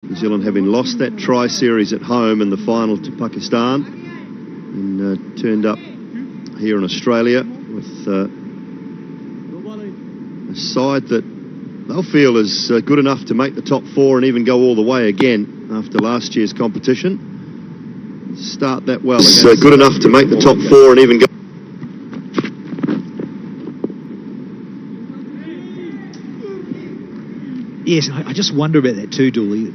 New Zealand having lost that tri-series at home in the final to Pakistan and turned up here in Australia with a side that they'll feel is good enough to make the top four and even go all the way again after last year's competition. Start that well. It's good enough to make the top four and even go. Yes, I just wonder about that too, Dooley.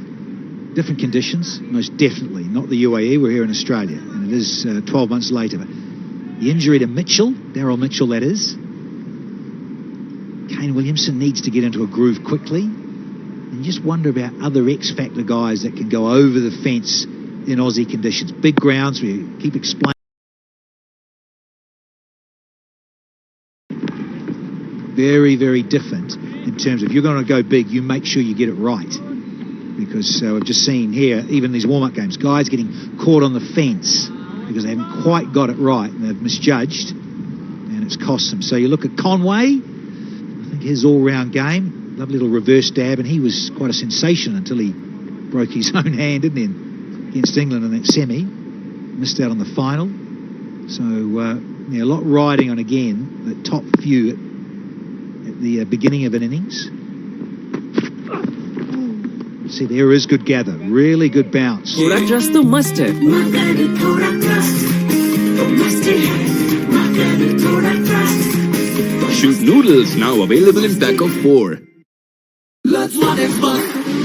Different conditions, most definitely. Not the UAE, we're here in Australia, and it is 12 months later. But the injury to Mitchell, Daryl Mitchell that is, Kane Williamson needs to get into a groove quickly. And you just wonder about other X-factor guys that can go over the fence in Aussie conditions. Big grounds, we keep explaining. Very, very different in terms of, if you're going to go big, you make sure you get it right. Because I've just seen here, even these warm-up games, guys getting caught on the fence because they haven't quite got it right and they've misjudged, and it's cost them. So you look at Conway, I think his all-round game, lovely little reverse dab, and he was quite a sensation until he broke his own hand, didn't he, against England in that semi. Missed out on the final. So, yeah, a lot riding on, again, the top few at the beginning of an innings. See, there is good gather, really good bounce. Thoda trust to must hai. Shoot noodles now available in pack of 4. Let's one Xbox,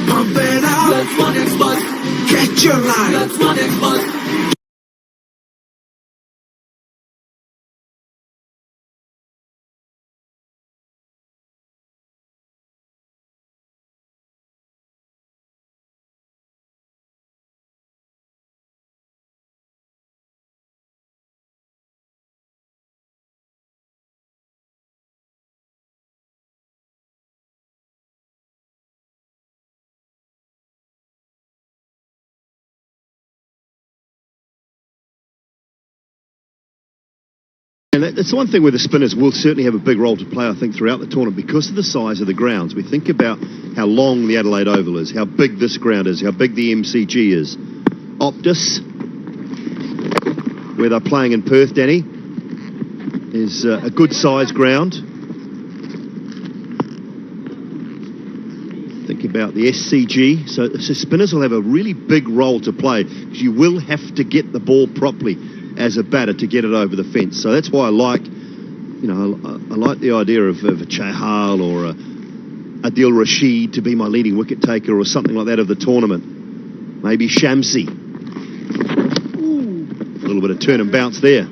pump it out. Let's one Xbox, catch your eye. Let's one Xbox. And that's one thing where the spinners will certainly have a big role to play, I think, throughout the tournament because of the size of the grounds. We think about how long the Adelaide Oval is, how big this ground is, how big the MCG is. Optus, where they're playing in Perth, Danny, is a good size ground. Think about the SCG. So spinners will have a really big role to play because you will have to get the ball properly as a batter to get it over the fence. So that's why I like, you know, I like the idea of a Chahal or a Adil Rashid to be my leading wicket taker or something like that of the tournament. Maybe Shamsi. A little bit of turn and bounce there.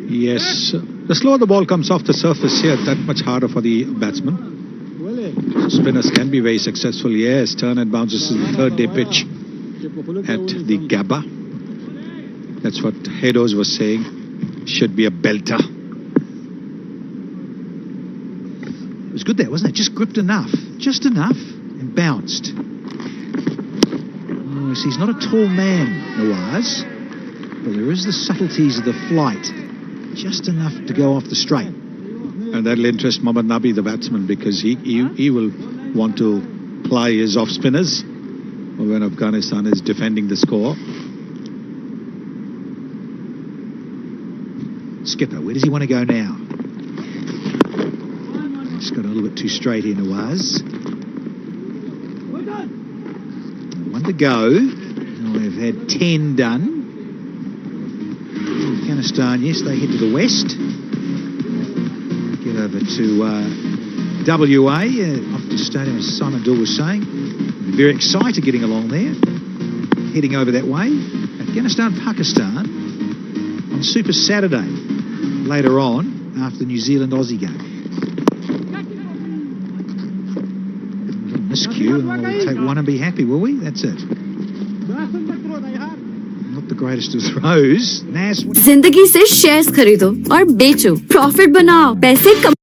Yes, the slower the ball comes off the surface here, that much harder for the batsman. Spinners can be very successful. Yes, turn and bounces is the third day pitch at the Gabba. That's what Hedos was saying. Should be a belter. It was good there, wasn't it? Just gripped enough. Just enough. And bounced. Oh, see, he's not a tall man, Nawaz. But there is the subtleties of the flight. Just enough to go off the straight. And that'll interest Mohammad Nabi, the batsman, because he will want to ply his off spinners when Afghanistan is defending the score. Skipper, where does he want to go now? It's got a little bit too straight here, Nawaz. One to go. We've had 10 done. Afghanistan, yes, they head to the west. Get over to WA, off to stadium, as Simon Dool was saying. Very excited getting along there. Heading over that way. Afghanistan, Pakistan on Super Saturday. Later on, after the New Zealand-Aussie game. Miscue, and we'll take one and be happy, will we? That's it. Not the greatest of throws. जिंदगी से shares खरीदो और बेचो, profit बनाओ, पैसे कम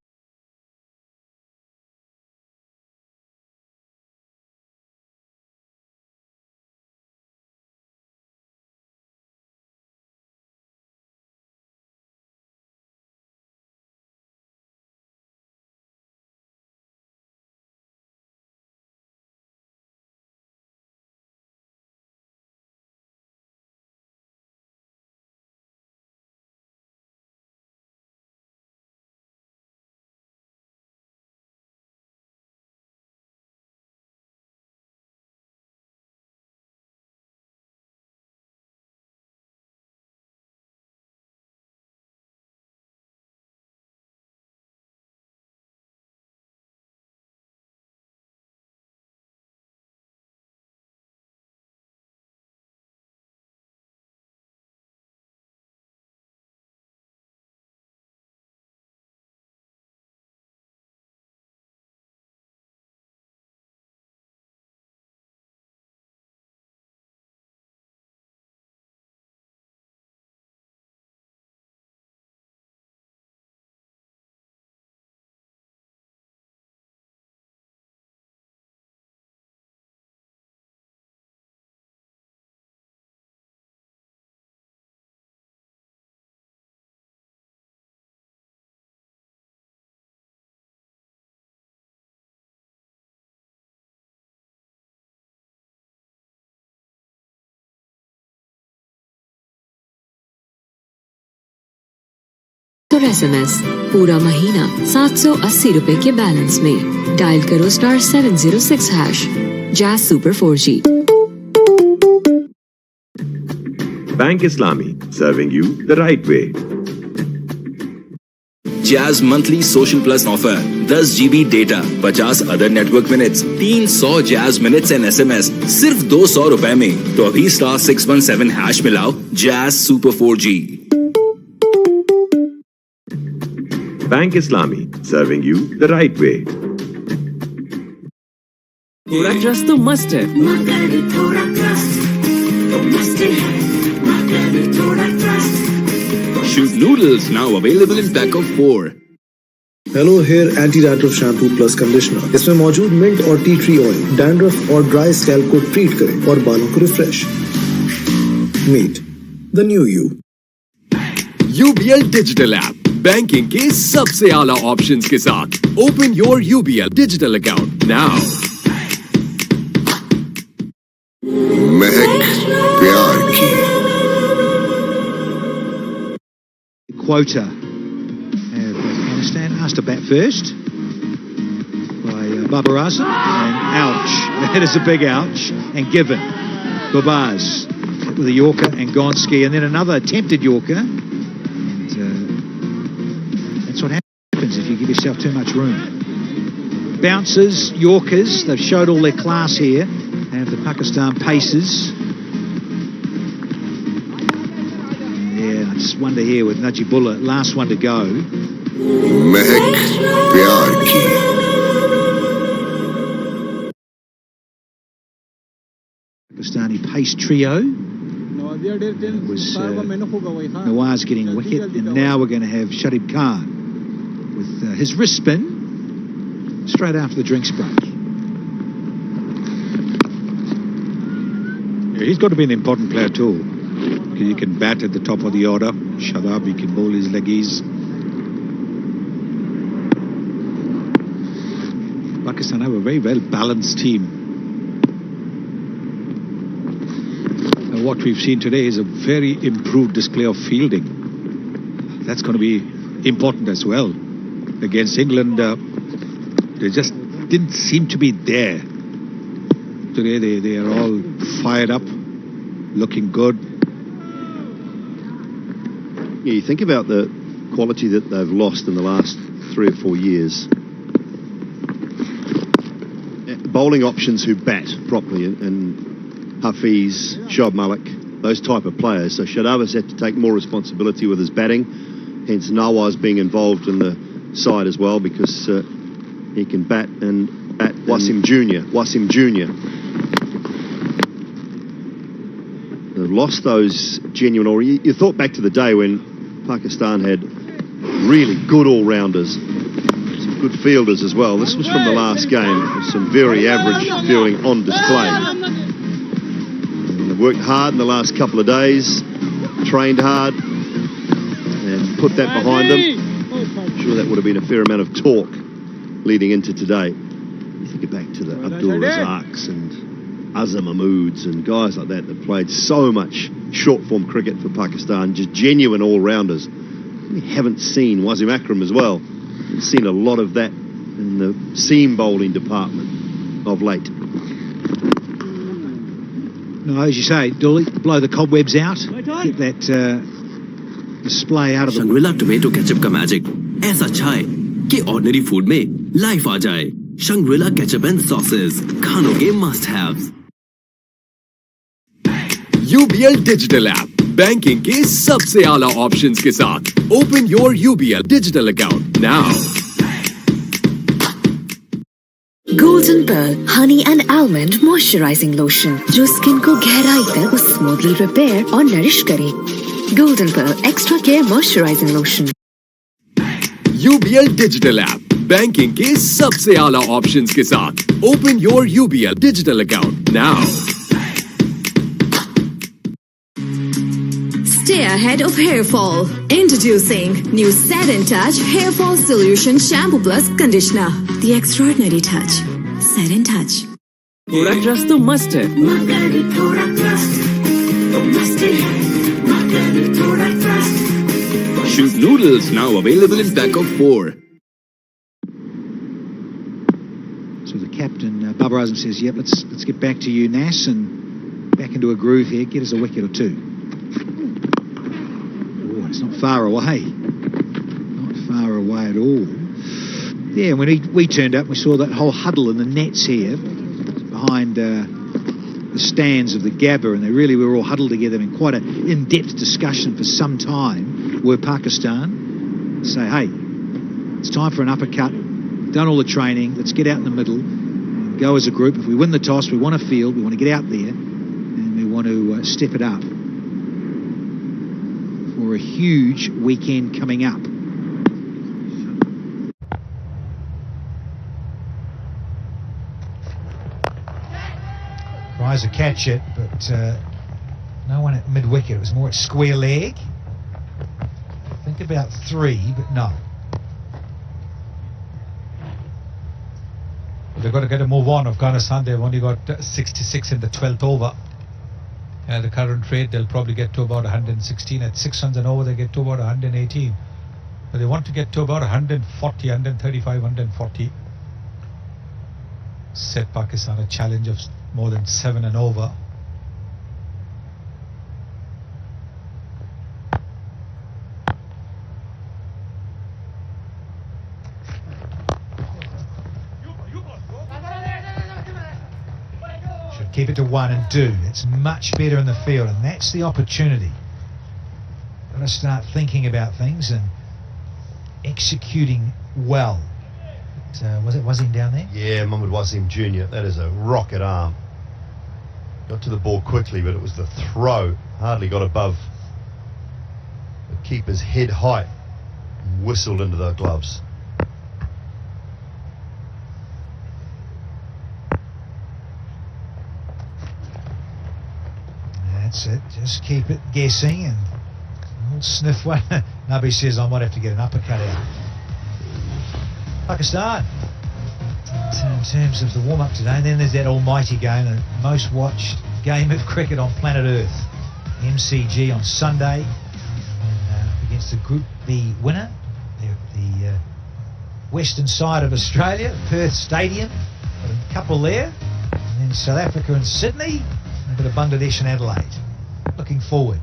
और SMS पूरा महीना 780 रुपए के बैलेंस में डायल करो *706#. Jazz Super 4G. Bank Islami, serving you the right way. Jazz monthly social plus offer 10 GB data, 50 other network minutes, 300 Jazz minutes and SMS सिर्फ 200 रुपए में. तो अभी *617# मिलाओ. Jazz Super 4G. Bank Islami, serving you the right way. थोड़ा trust तो must है. मगर थोड़ा ट्रस्ट तो मस्ट है. मगर थोड़ा trust. Shoot noodles now available in pack of 4. Hello hair anti dandruff shampoo plus conditioner. इसमें मौजूद मिंट और टी ट्री ऑयल डैंड्रफ और ड्राई स्कैल्प को ट्रीट करें और बालों को refresh. Meet the new you. UBL digital app banking के सबसे आला ऑप्शंस के साथ. Open your UBL digital account now. महक प्यार की. Quota of Afghanistan asked to bat first by Babarazza, and ouch, that is a big ouch, and given Babaz with a Yorker and Gonski, and then another attempted Yorker, and that's what happens if you give yourself too much room. Bouncers, Yorkers, they've showed all their class here. They have the Pakistan Pacers. I just wonder here with Najibullah, last one to go. महक प्यार की. Pakistani pace trio. Was Nawaz getting a wicket, and now we're going to have Sharif Khan with his wrist spin straight after the drinks break. Yeah, he's got to be an important player too. He can bat at the top of the order. Shadab, he can bowl his leggies. Pakistan have a very well balanced team. And what we've seen today is a very improved display of fielding. That's going to be important as well. Against England, they just didn't seem to be there. Today they are all fired up, looking good. Yeah, you think about the quality that they've lost in the last 3 or 4 years. Bowling options who bat properly, and Hafiz, Shoaib Malik, those type of players. So Shadab has had to take more responsibility with his batting, hence Nawaz being involved in the side as well, because he can bat and bat. Wasim Jr. They've lost those genuine, or you thought back to the day when Pakistan had really good all-rounders, some good fielders as well. This was from the last game, with some very average fielding on display. And they've worked hard in the last couple of days, trained hard, and put that behind them. I'm sure that would have been a fair amount of talk leading into today. You think back to the Abdul Razaks and Azam Mahmoods and guys like that played so much short-form cricket for Pakistan, just genuine all-rounders. We haven't seen Wasim Akram as well. We've seen a lot of that in the seam bowling department of late. No, as you say, Dooley, blow the cobwebs out, get that display out of the... Shangri-La tomato ketchup का magic ऐसा अच्छा है कि ordinary food में life आ जाए. Shangri-La ketchup and sauces, खानों के must-haves. UBL digital app banking के सबसे आला ऑप्शंस के साथ. Open your UBL digital account now. Golden Pearl Honey and Almond Moisturizing Lotion जो स्किन को गहराई तक स्मूथली रिपेयर और नरिश करे. Golden Pearl Extra Care Moisturizing Lotion. UBL digital app banking के सबसे आला ऑप्शंस के साथ. Open your UBL digital account now. Stay ahead of hair fall. Introducing new Set and Touch Hair Fall Solution Shampoo Plus Conditioner. The extraordinary touch. Set and Touch. थोड़ा trust तो must है. मगर थोड़ा trust तो must है. मगर थोड़ा trust Shoot noodles now available in pack of 4. So the captain, Bubba Rosen, says, yep, let's get back to you, Nas, and back into a groove here. Get us a wicket or two. Oh, it's not far away. Not far away at all. Yeah, when we turned up, we saw that whole huddle in the nets here behind the stands of the Gabba, and they really were all huddled together in quite an in-depth discussion for some time, where Pakistan say, hey, it's time for an uppercut. Done all the training, let's get out in the middle and go as a group. If we win the toss, we want to field, we want to get out there, and we want to step it up for a huge weekend coming up. Tries to catch it, but no one at mid-wicket. It was more at square leg. I think about 3, but no. They've got to get to move on. Afghanistan, they've only got 66 in the 12th over. At the current rate, they'll probably get to about 116. At 6 runs and over, they get to about 118. But they want to get to about 140, 135, 140. Set Pakistan a challenge of more than 7 and over. Keep it to 1 and 2. It's much better in the field, and that's the opportunity. Got to start thinking about things and executing well. Was it Wasim down there? Yeah, Mohammad Wasim Jr. That is a rocket arm. Got to the ball quickly, but it was the throw. Hardly got above the keeper's head height. Whistled into the gloves. That's it. Just keep it guessing and we'll sniff one. Nabi says I might have to get an uppercut out. Pakistan, in terms of the warm-up today, and then there's that almighty game, the most watched game of cricket on planet Earth, MCG on Sunday, against the Group B winner. They're at the western side of Australia, Perth Stadium. Got a couple there, and then South Africa and Sydney. A bit of Bangladesh and Adelaide. Looking forward.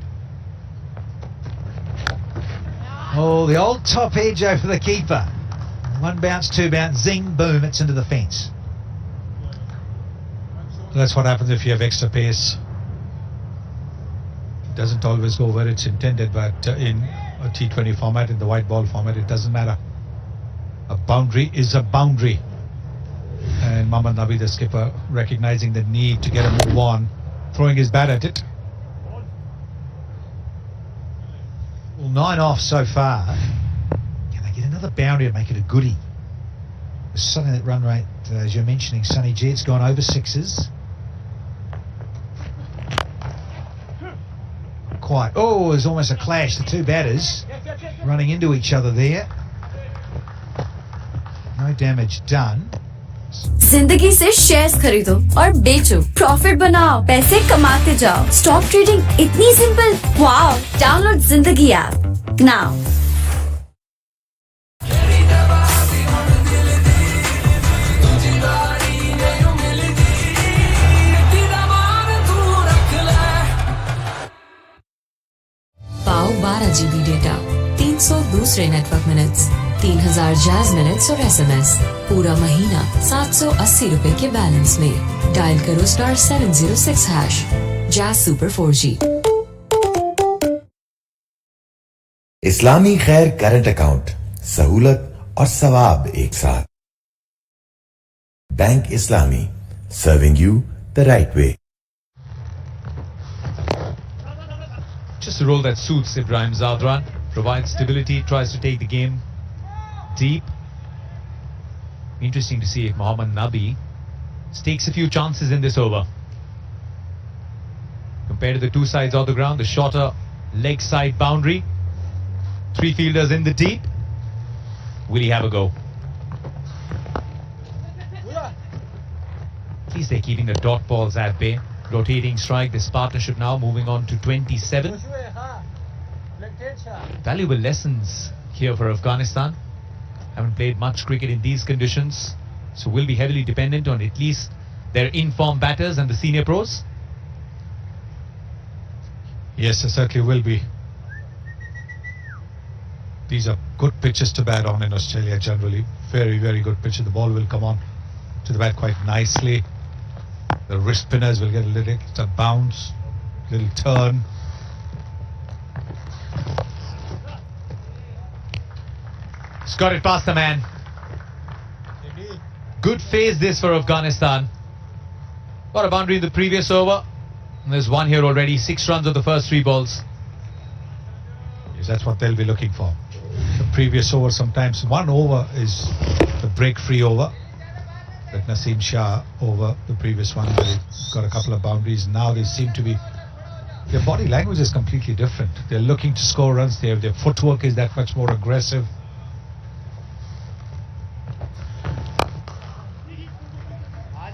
Oh, the old top edge over the keeper. 1 bounce, 2 bounce, zing, boom, it's into the fence. That's what happens if you have extra pace. It doesn't always go where it's intended, but in a T20 format, in the white ball format, it doesn't matter. A boundary is a boundary. And Mohammad Nabi, the skipper, recognizing the need to get a move on, throwing his bat at it. Well, 9 off so far. Can they get another boundary and make it a goodie? Something that run rate, as you're mentioning, Sonny G, it's gone over 6s. Quite. Oh, there's almost a clash. The two batters running into each other there. No damage done. जिंदगी से shares खरीदो और बेचो, profit बनाओ, पैसे कमाते जाओ। Stock trading इतनी सिंपल। वाओ! डाउनलोड जिंदगी ऐप नाउ। पाओ 12 GB डेटा, 300 दूसरे नेटवर्क मिनट्स, 3000 जैज मिनट्स और SMS, पूरा महीना 780 रुपए के बैलेंस में। डायल करो *706#। Jazz super 4G। इस्लामी खैर करंट अकाउंट, सहूलत और सवाब एक साथ। Bank Islami, serving you the right way. Just a role that suits Ibrahim Zadran, provides stability, tries to take the game deep. Interesting to see if Mohammad Nabi takes a few chances in this over. Compared to the two sides of the ground, the shorter leg side boundary, 3 fielders in the deep. Will he have a go? At least they're keeping the dot balls at bay. Rotating strike, this partnership now moving on to 27. Valuable lessons here for Afghanistan. Haven't played much cricket in these conditions, so will be heavily dependent on at least their informed batters and the senior pros. Yes, it certainly will be. These are good pitches to bat on in Australia generally. Very, very good pitches. The ball will come on to the bat quite nicely. The wrist spinners will get a little bounce, little turn. It's got it past the man. Good phase this for Afghanistan. Got a boundary in the previous over. And there's one here already. 6 runs of the first 3 balls. Yes, that's what they'll be looking for. The previous over, sometimes 1 over is the break-free over. That Naseem Shah over the previous one, where he got a couple of boundaries. Now they seem to be, their body language is completely different. They're looking to score runs. Their footwork is that much more aggressive.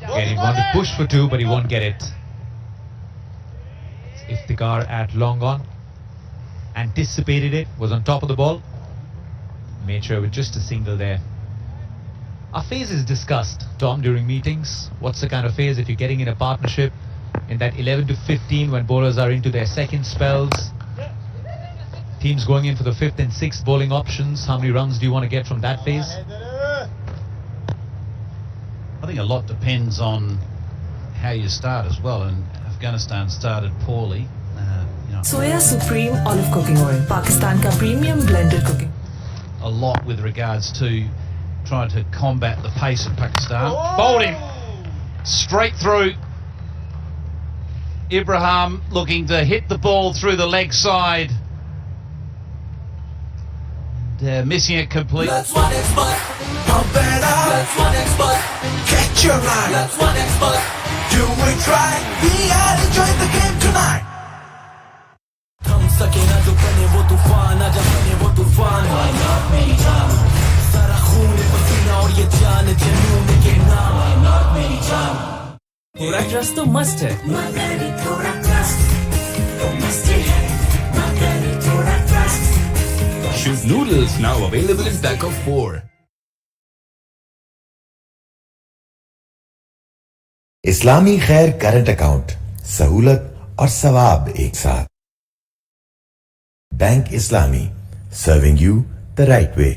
Again, he wanted to push for 2, but he won't get it. Iftikhar at long on. Anticipated it, was on top of the ball. Made sure with just a single there. Our phase is discussed, Tom, during meetings. What's the kind of phase if you're getting in a partnership in that 11 to 15 when bowlers are into their second spells? Teams going in for the 5th and 6th bowling options. How many runs do you want to get from that phase? I think a lot depends on how you start as well, and Afghanistan started poorly. Soya Supreme Olive Cooking Oil, Pakistan ka premium blended cooking. A lot with regards to trying to combat the pace of Pakistan. Bowled him straight through. Ibrahim looking to hit the ball through the leg side. They're missing it completely. Let's one expert, pump it up. Let's one expert, catch your line. Let's one expert, do it right. We are enjoying the game tonight. थम सके ना जो बने वो तूफान आजा बने वो तूफान सारा खून पसीना और ये जान जुनून के नाम थोड़ा ट्रस्ट तो मस्ट है मगर थोड़ा ट्रस्ट तो मस्ट है मगर थोड़ा trust Shoot noodles now available in pack of 4. इस्लामी खैर करंट अकाउंट, सहूलत और सवाब एक साथ। Bank Islami, serving you the right way.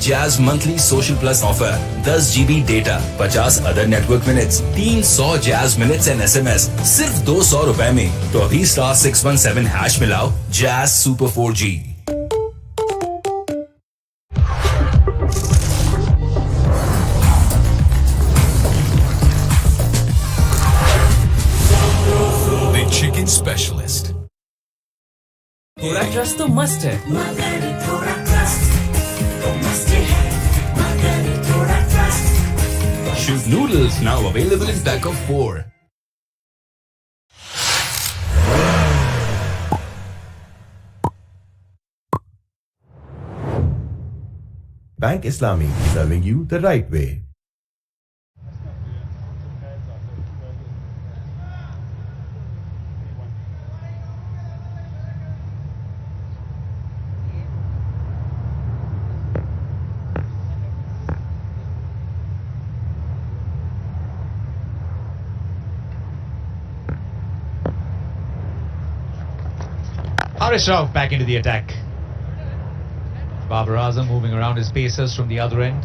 Jazz monthly social plus offer 10 GB data, 50 other network minutes, 300 Jazz minutes and SMS सिर्फ 200 रुपए में। तो अभी *617 hash मिलाओ Jazz Super 4G। Chicken specialist. थोड़ा ट्रस्ट तो मस्ट है मगर थोड़ा ट्रस्ट तो मस्ट है मगर थोड़ा trust Shoot noodles now available in pack of 4. Bank Islami, serving you the right way. Haris Rauf back into the attack. Babar Azam moving around his pacers from the other end.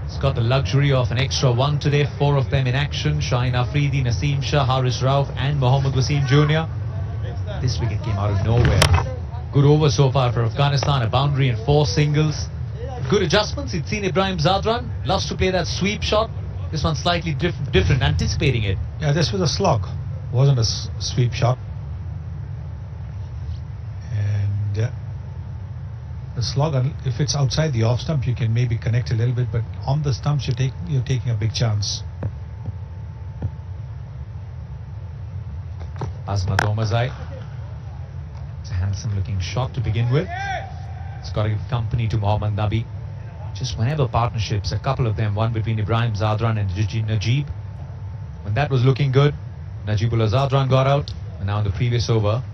He's got the luxury of an extra 1 today, 4 of them in action. Shaheen Afridi, Naseem Shah, Haris Rauf and Mohammad Waseem Jr. This wicket came out of nowhere. Good over so far for Afghanistan, a boundary and 4 singles. Good adjustments. He'd seen Ibrahim Zadran, loves to play that sweep shot. This one slightly different, anticipating it. Yeah, this was a slog, wasn't a sweep shot. The slog, if it's outside the off stump, you can maybe connect a little bit, but on the stumps, you're taking a big chance. Azmat Omazai. It's a handsome looking shot to begin with. It's got to give company to Mohammad Nabi. Just whenever partnerships, a couple of them, one between Ibrahim Zadran and Najib. When that was looking good, Najibullah Zadran got out, and now in the previous over,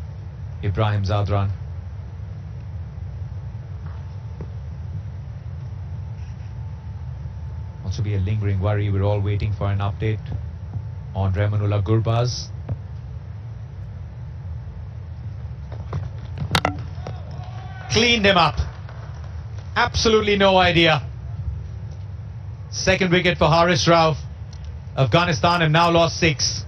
Ibrahim Zadran also be a lingering worry. We're all waiting for an update on Remanullah Gurbaz. Cleaned him up. Absolutely no idea. Second wicket for Haris Rauf. Afghanistan have now lost 6.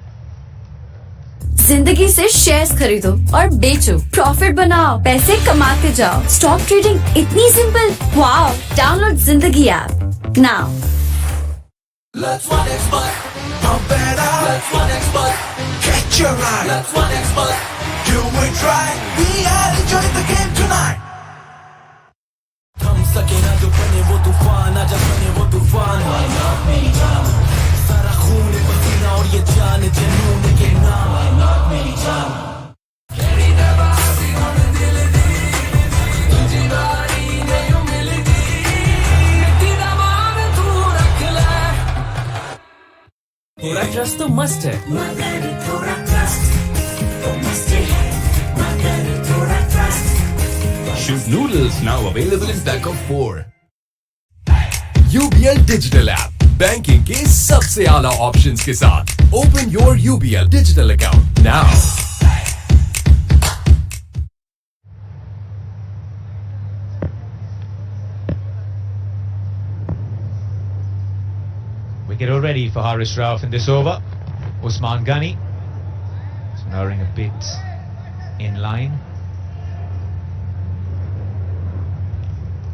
जिंदगी से shares खरीदो और बेचो, profit बनाओ, पैसे कमाते जाओ। Stock trading इतनी सिंपल। वाओ! डाउनलोड जिंदगी app now. Let's one expert, pump it up. Let's one expert, catch your eye. Let's one expert, do it right. We are enjoying the game tonight. थम सके ना जो बने वो तूफान, आजा बने वो तूफान। Why not मेरी जान? सारा खून पसीना और ये जान जुनून के नाम। Why not मेरी जान? तेरी नवाज़ी हम दिल दी, तुझी बारी नहीं मिलती। मिट्टी दा मान तू रख ले। थोड़ा ट्रस्ट तो मस्ट है, मगर थोड़ा ट्रस्ट तो मस्त है। मगर थोड़ा trust. Shoot noodles now available in pack of 4. UBL Digital App. Banking के सबसे आला options के साथ. Open your UBL Digital account now. Wicket already for Haris Rauf in this over. Usman Ghani snurring a bit in line.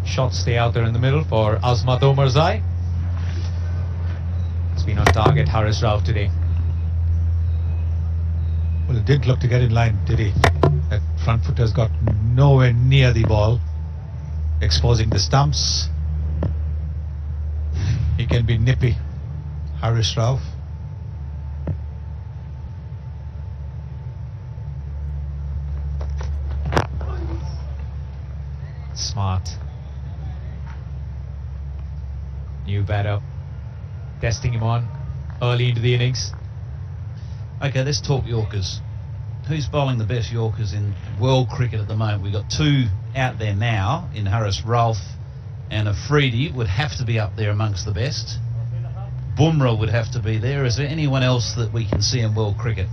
Shots stay out there in the middle for Azmat Omarzai. It's been on target, Haris Rauf today. Well, it didn't look to get in line, did he? That front footer's got nowhere near the ball, exposing the stumps. He can be nippy, Haris Rauf. Smart. New batter. Testing him on early into the innings. Okay, let's talk Yorkers. Who's bowling the best Yorkers in world cricket at the moment? We've got 2 out there now in Haris Rauf and Afridi would have to be up there amongst the best. Bumrah would have to be there. Is there anyone else that we can see in world cricket?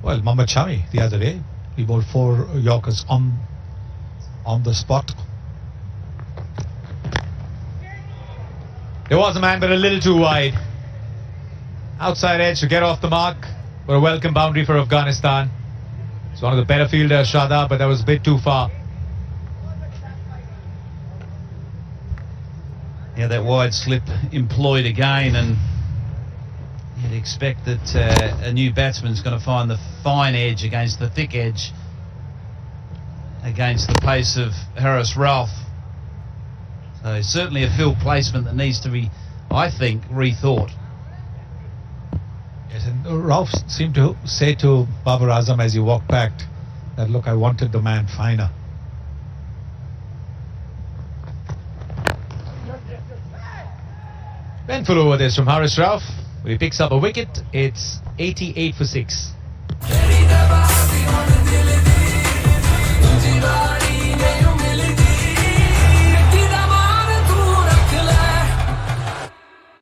Well, Mohammad Shami the other day, he bowled 4 Yorkers on the spot. There was a man, but a little too wide. Outside edge to get off the mark, but a welcome boundary for Afghanistan. It's one of the better fielders, Shada, but that was a bit too far. Yeah, that wide slip employed again, and you'd expect that a new batsman's going to find the fine edge against the thick edge against the pace of Haris Rauf. So certainly a field placement that needs to be, I think, rethought. Yes, and Rauf seemed to say to Babar Azam as he walked back that, look, I wanted the man finer. Painful over this from Haris Rauf. When he picks up a wicket, it's 88 for 6.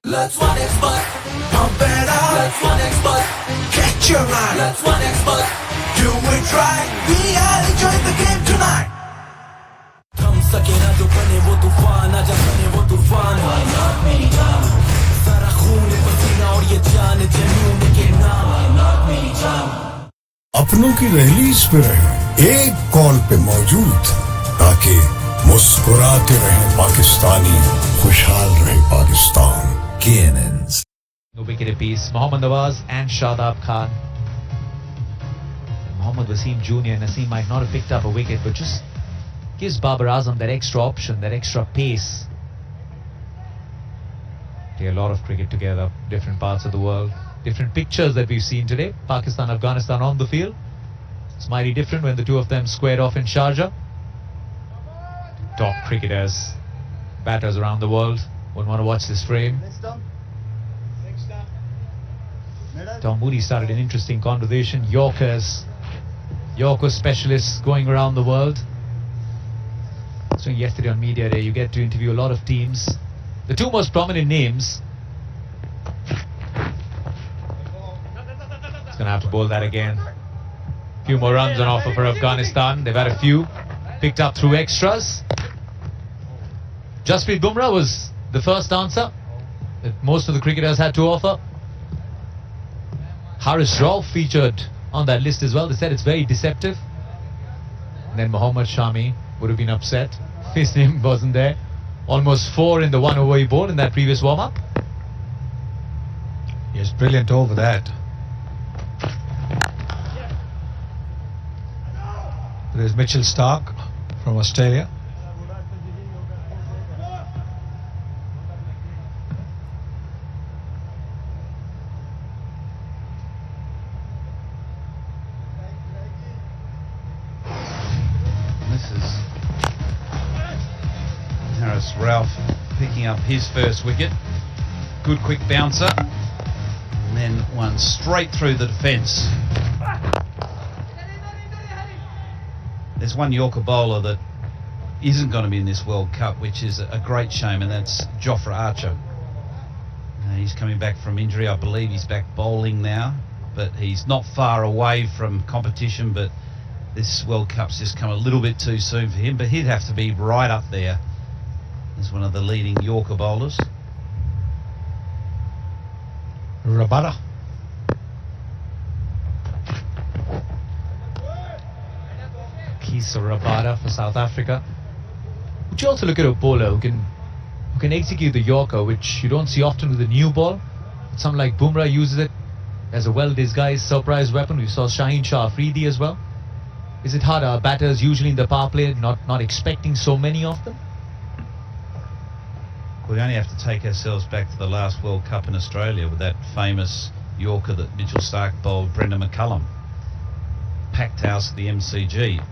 Let's one expert, pump it up. Let's one expert, catch your eye. Let's one expert, do it right. We are enjoying the game tonight. थम सके ना जो बने वो तूफान, आजा बने वो तूफान। Why not मेरी जान? सारा खून पसीना और ये जान जुनून के नाम। Why not मेरी जान? अपनों की रैलीज पे रहे, एक कॉल पे मौजूद, ताकि मुस्कुराते रहे पाकिस्तानी, खुशहाल रहे Pakistan. KNNs. No wicket apiece. Mohammad Nawaz and Shadab Khan. Mohammad Wasim Jr. and Naseem might not have picked up a wicket, but just gives Babar Azam that extra option, that extra pace. Play a lot of cricket together, different parts of the world, different pictures that we've seen today. Pakistan, Afghanistan on the field. It's mighty different when the two of them squared off in Sharjah. Top cricketers, batters around the world. Wouldn't want to watch this frame. Tom Moody started an interesting conversation. Yorker specialists going around the world. So yesterday on Media Day, you get to interview a lot of teams. the two most prominent names. He's going to have to bowl that again. Few more runs on offer for Afghanistan. They've had a few picked up through extras. Jasprit Bumrah was the first answer that most of the cricketers had to offer. Haris Rauf featured on that list as well. They said it's very deceptive. And then Mohammad Shami would have been upset. His name wasn't there. Almost 4 in the 1 over he bowled in that previous warm-up. Yes, brilliant over that. There is Mitchell Stark from Australia. Haris Rauf picking up his first wicket. Good quick bouncer. And then one straight through the defence. There's one Yorker bowler that isn't going to be in this World Cup, which is a great shame, and that's Jofra Archer. He's coming back from injury. I believe he's back bowling now, but he's not far away from competition, but this World Cup's just come a little bit too soon for him, but he'd have to be right up there as one of the leading Yorker bowlers. Rabada. Kisa Rabada for South Africa. Would you also look at a bowler who can execute the Yorker, which you don't see often with a new ball? Someone like Bumrah uses it as a well-disguised surprise weapon. We saw Shaheen Shah Afridi as well. Is it harder? Our batters usually in the power play not expecting so many of them? We only have to take ourselves back to the last World Cup in Australia with that famous Yorker that Mitchell Stark bowled Brendan McCullum. Packed house at the MCG.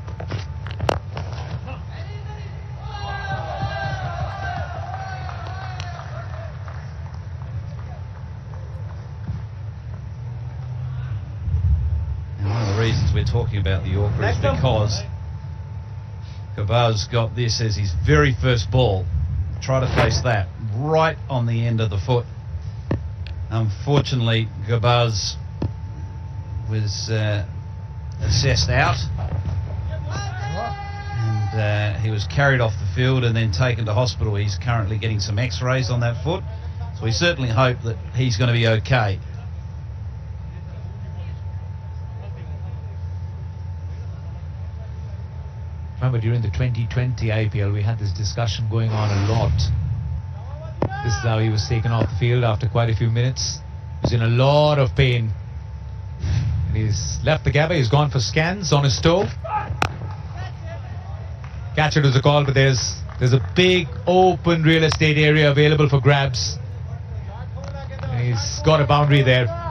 And one of the reasons we're talking about the Yorker is because Gabbar's got this as his very first ball. Try to face that right on the end of the foot. Unfortunately, Gabbar's was assessed out, and he was carried off the field and then taken to hospital. He's currently getting some x-rays on that foot, so we certainly hope that he's going to be okay. Remember, during the 2020 IPL, we had this discussion going on a lot. This is how he was taken off the field after quite a few minutes. He was in a lot of pain. And he's left the gabba. He's gone for scans on his toe. Catch it was a call, but there's a big open real estate area available for grabs. And he's got a boundary there.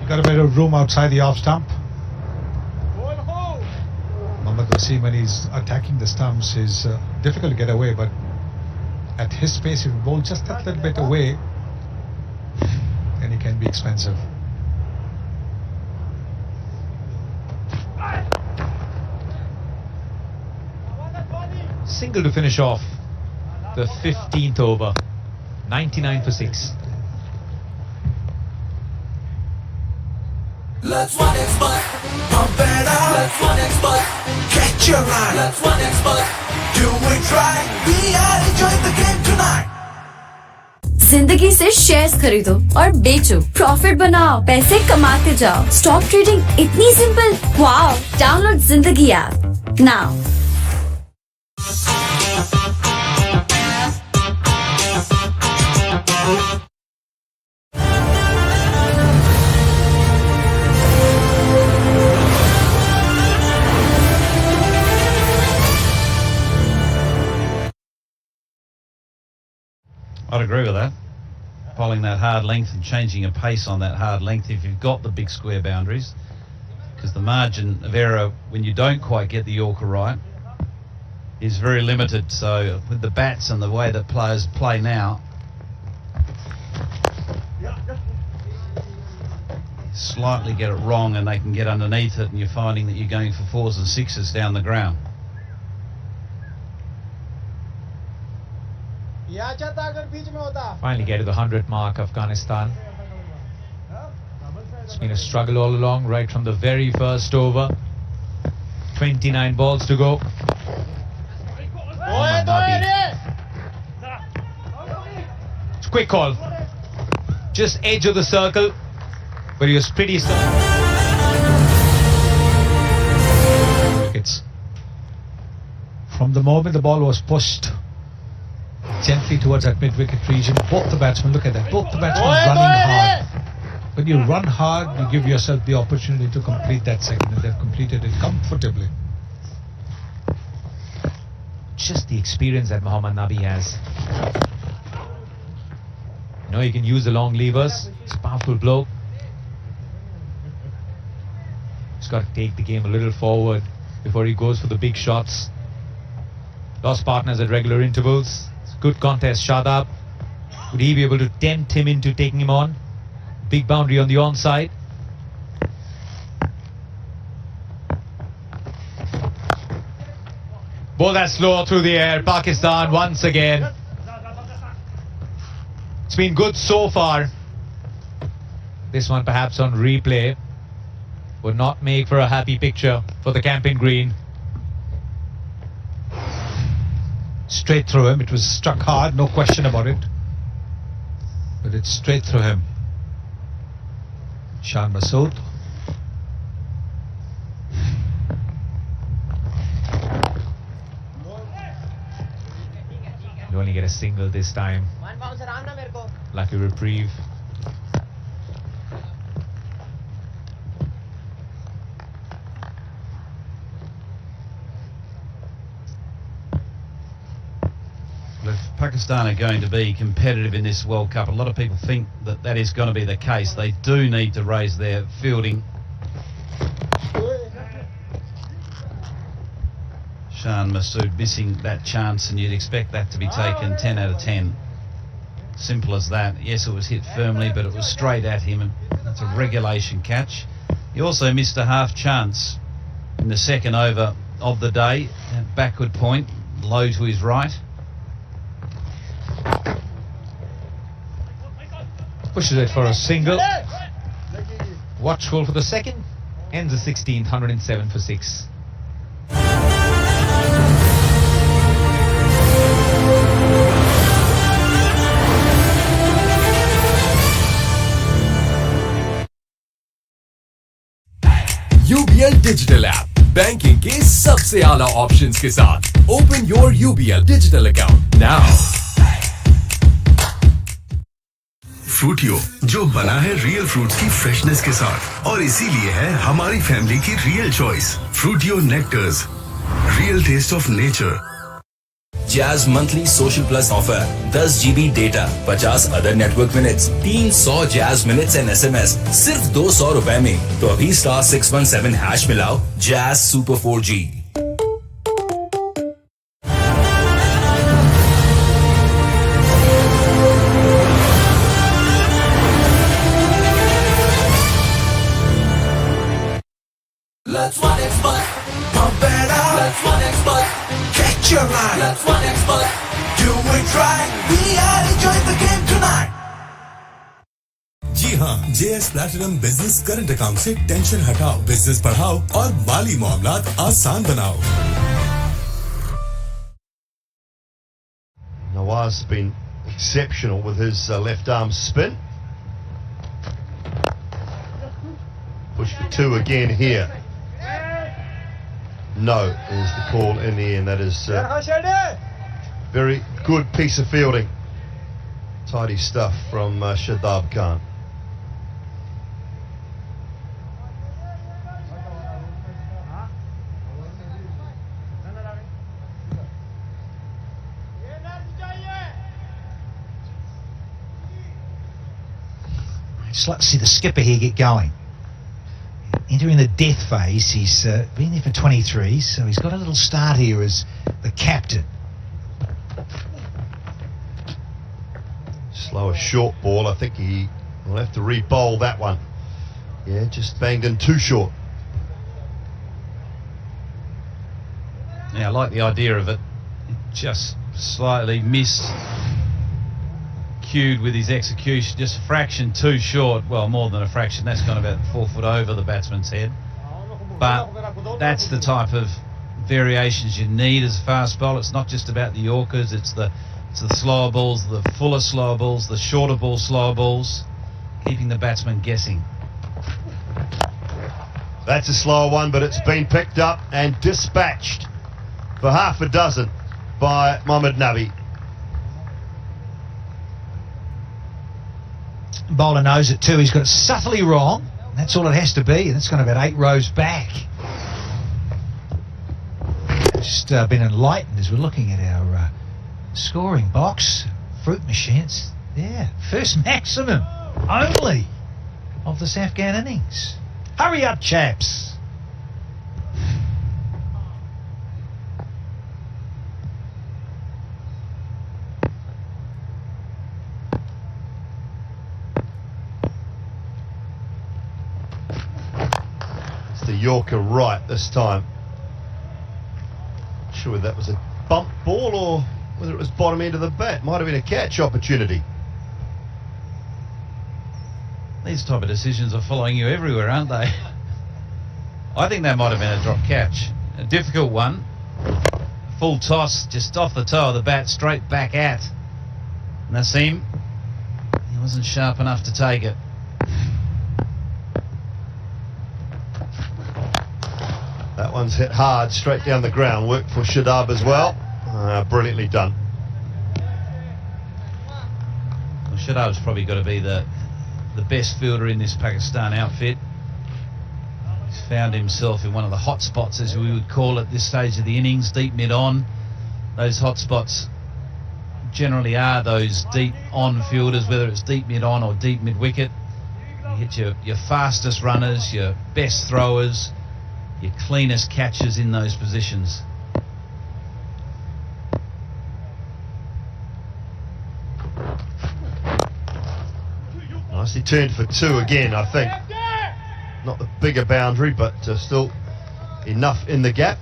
Got a bit of room outside the off stump. Mohammad Wasim, when he's attacking the stumps, is difficult to get away, but at his pace, if you bowl just a little bit away, then he can be expensive. Single to finish off the 15th over. 99 for 6. Let's one expert, pump it up. Let's one expert, catch your eye. Let's one expert, do it right. We are enjoying the game tonight. जिंदगी से shares खरीदो और बेचो, profit बनाओ, पैसे कमाते जाओ। Stock trading इतनी सिंपल। वाओ! डाउनलोड जिंदगी app now. I'd agree with that. Bowling that hard length and changing a pace on that hard length if you've got the big square boundaries, because the margin of error when you don't quite get the Yorker right is very limited. So with the bats and the way that players play now, slightly get it wrong and they can get underneath it, and you're finding that you're going for 4s and 6s down the ground. Finally get to the 100 mark, Afghanistan. It's been a struggle all along, right from the very first over. 29 balls to go. It's a quick call. Just edge of the circle, but he was pretty wickets. From the moment the ball was pushed gently towards that mid-wicket region, both the batsmen, look at that, both the batsmen running hard. When you run hard, you give yourself the opportunity to complete that second, and they've completed it comfortably. Just the experience that Mohammad Nabi has. You know, he can use the long levers. It's a powerful blow. He's got to take the game a little forward before he goes for the big shots. Lost partners at regular intervals. It's a good contest. Shadab, would he be able to tempt him into taking him on? Big boundary on the onside. Ball that slow through the air. Pakistan once again. It's been good so far. This one perhaps on replay would not make for a happy picture for the camp in green. Straight through him. It was struck hard, no question about it. But it's straight through him. Shan Masood. You only get a single this time. Lucky reprieve. If Pakistan are going to be competitive in this World Cup, a lot of people think that that is going to be the case. They do need to raise their fielding. Shan Masood missing that chance, and you'd expect that to be taken 10 out of 10. Simple as that. Yes, it was hit firmly, but it was straight at him, and that's a regulation catch. He also missed a half chance in the second over of the day. Backward point, low to his right. Pushes it for a single. Watchful for the second. Ends the 16th, 107 for 6. UBL Digital App, banking के सबसे आला options के साथ. Open your UBL Digital account now. फ्रूटियो, जो बना है real fruits की freshness के साथ, और इसीलिए है हमारी फैमिली की real choice. Fruitien nectars, real taste of nature. Jazz monthly social plus offer 10 GB data, 50 other network minutes, 300 Jazz minutes and SMS सिर्फ 200 रुपए में. तो अभी *617# मिलाओ Jazz super 4G. Let's one expert, pump it up. Let's one expert, catch your eye. Let's one expert, do it right. We are enjoying the game tonight. जी हाँ, JS platinum business current account से tension हटाओ, business बढ़ाओ और माली मामलात आसान बनाओ. Nawaz's been exceptional with his left arm spin. Push for 2 again here. No is the call in the end. That is very good piece of fielding. Tidy stuff from Shadab Khan. Just like to see the skipper here get going. Entering the death phase. He's been there for 23, so he's got a little start here as the captain. Slower short ball. I think he will have to re-bowl that one. Yeah, just banged in too short. Yeah, I like the idea of it. Just slightly missed. Cued with his execution, just a fraction too short. Well, more than a fraction. That's gone about 4 foot over the batsman's head. But that's the type of variations you need as a fast bowler. It's not just about the Yorkers. It's the slower balls, the fuller slower balls, the shorter ball slower balls, keeping the batsman guessing. That's a slower one, but it's been picked up and dispatched for half a dozen by Mohammad Nabi. Bowler knows it too. He's got it subtly wrong. That's all it has to be, and it's gone about 8 rows back. Just been enlightened as we're looking at our scoring box. Fruit machines. Yeah, first maximum only of this Afghan innings. Hurry up, chaps. The Yorker right this time. Not sure whether that was a bump ball or whether it was bottom end of the bat. Might have been a catch opportunity. These type of decisions are following you everywhere, aren't they? I think that might have been a drop catch. A difficult one. Full toss, just off the toe of the bat, straight back at Naseem. He wasn't sharp enough to take it. That one's hit hard, straight down the ground. Worked for Shadab as well. Brilliantly done. Well, Shadab's probably got to be the best fielder in this Pakistan outfit. He's found himself in one of the hot spots, as we would call it, this stage of the innings, deep mid-on. Those hot spots generally are those deep on fielders, whether it's deep mid-on or deep mid-wicket. You get your fastest runners, your best throwers, your cleanest catches in those positions. Nicely turned for 2 again, I think. Not the bigger boundary, but still enough in the gap.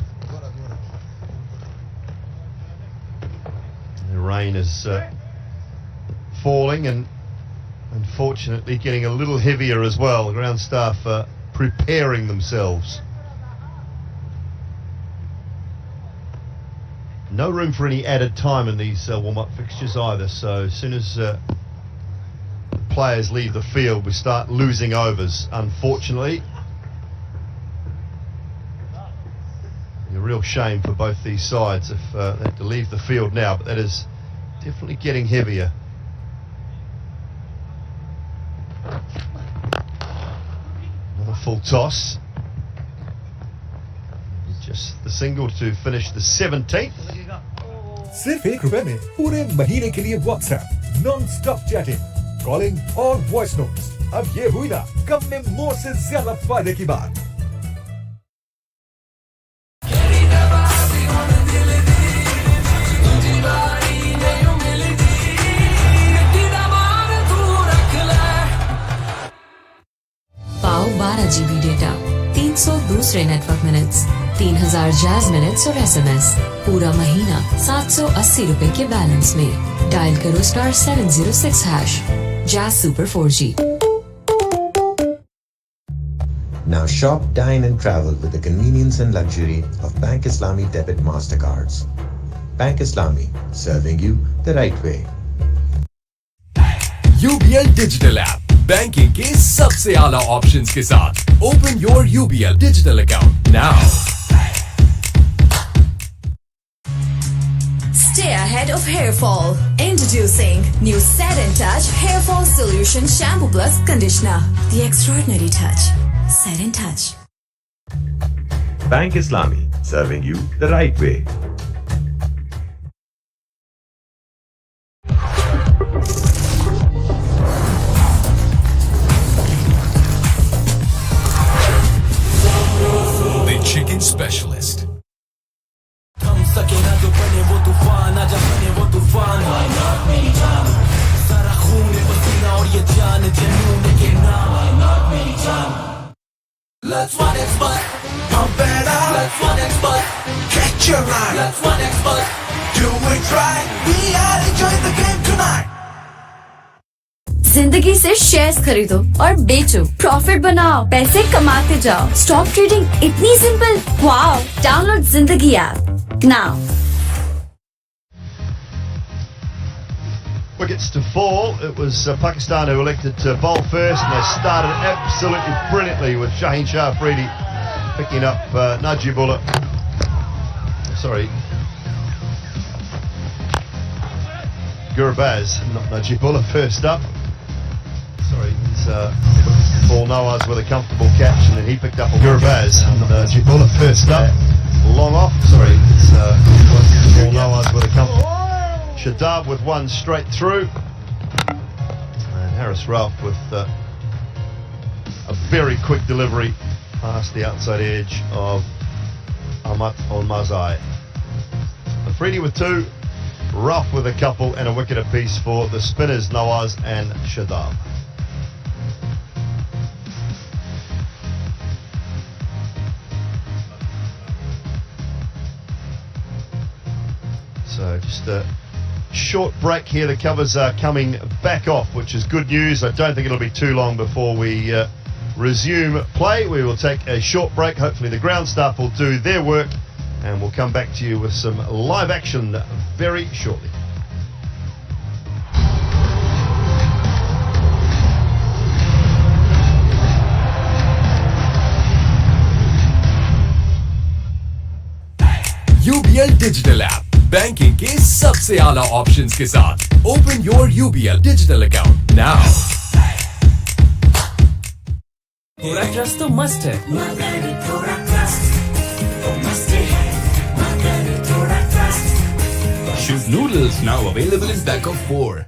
The rain is falling and unfortunately getting a little heavier as well. The ground staff are preparing themselves. No room for any added time in these warm-up fixtures either, so as soon as players leave the field we start losing overs, unfortunately. A real shame for both these sides if they have to leave the field now, but that is definitely getting heavier. Another full toss. Just the single to finish the 17th. सिर्फ ₹1 में पूरे महीने के लिए WhatsApp non stop chatting, calling और voice notes. अब ये हुई ना कम में मोर से ज्यादा फायदे की बात। पाओ 12 GB डेटा, 300 दूसरे नेटवर्क मिनट्स, 3000 जैज मिनट्स और SMS पूरा महीना 780 रुपए के बैलेंस में। डायल करो *706#। Jazz super 4G। Now shop, dine and travel with the convenience and luxury of Bank Islami debit Mastercards. Bank Islami, serving you the right way. UBL digital app banking के सबसे आला options के साथ open your UBL digital account now. Stay ahead of hair fall. Introducing new Set and Touch Hair Fall Solution Shampoo Plus Conditioner. The extraordinary touch. Set and Touch. Bank Islami, serving you the right way. The Chicken Specialist. सके ना जो बने वो तूफान, आजा बने वो तूफान। मेरी जान, सारा खून पसीना और ये जान जुनून के नाम। मेरी जान। Let's one expert. Pump it up. Let's one expert. Catch your eye. Let's one expert. Do it right. We are enjoying the game tonight. जिंदगी से शेयर्स खरीदो और बेचो, प्रॉफिट बनाओ, पैसे कमाते जाओ. स्टॉक ट्रेडिंग इतनी सिंपल. वाओ, डाउनलोड जिंदगी app now. Wickets to fall. It was Pakistan who elected to bowl first, and they started absolutely brilliantly with Shaheen Shah Afridi picking up Najibullah. Sorry, Gurbaz, not Najibullah, first up. Sorry, it's Paul Nawaz with a comfortable catch, and then he picked up a Gurbaz. Najibullah first up, long off. Sorry, it's Paul Nawaz with a comfortable. Shadab with one straight through, and Harris Ralph with a very quick delivery past the outside edge of Ahmad Al-Mazai. Afridi with two, Ralph with a couple, and a wicket apiece for the spinners Nawaz and Shadab. So just a short break here. The covers are coming back off, which is good news. I don't think it'll be too long before we resume play. We will take a short break. Hopefully the ground staff will do their work, and we'll come back to you with some live action very shortly. UBL Digital App, banking के सबसे आला options के साथ. Open your UBL digital account now. थोड़ा trust तो must है. मगर थोड़ा ट्रस्ट तो मस्ट है. मगर थोड़ा trust. Shiv noodles now available in pack of 4.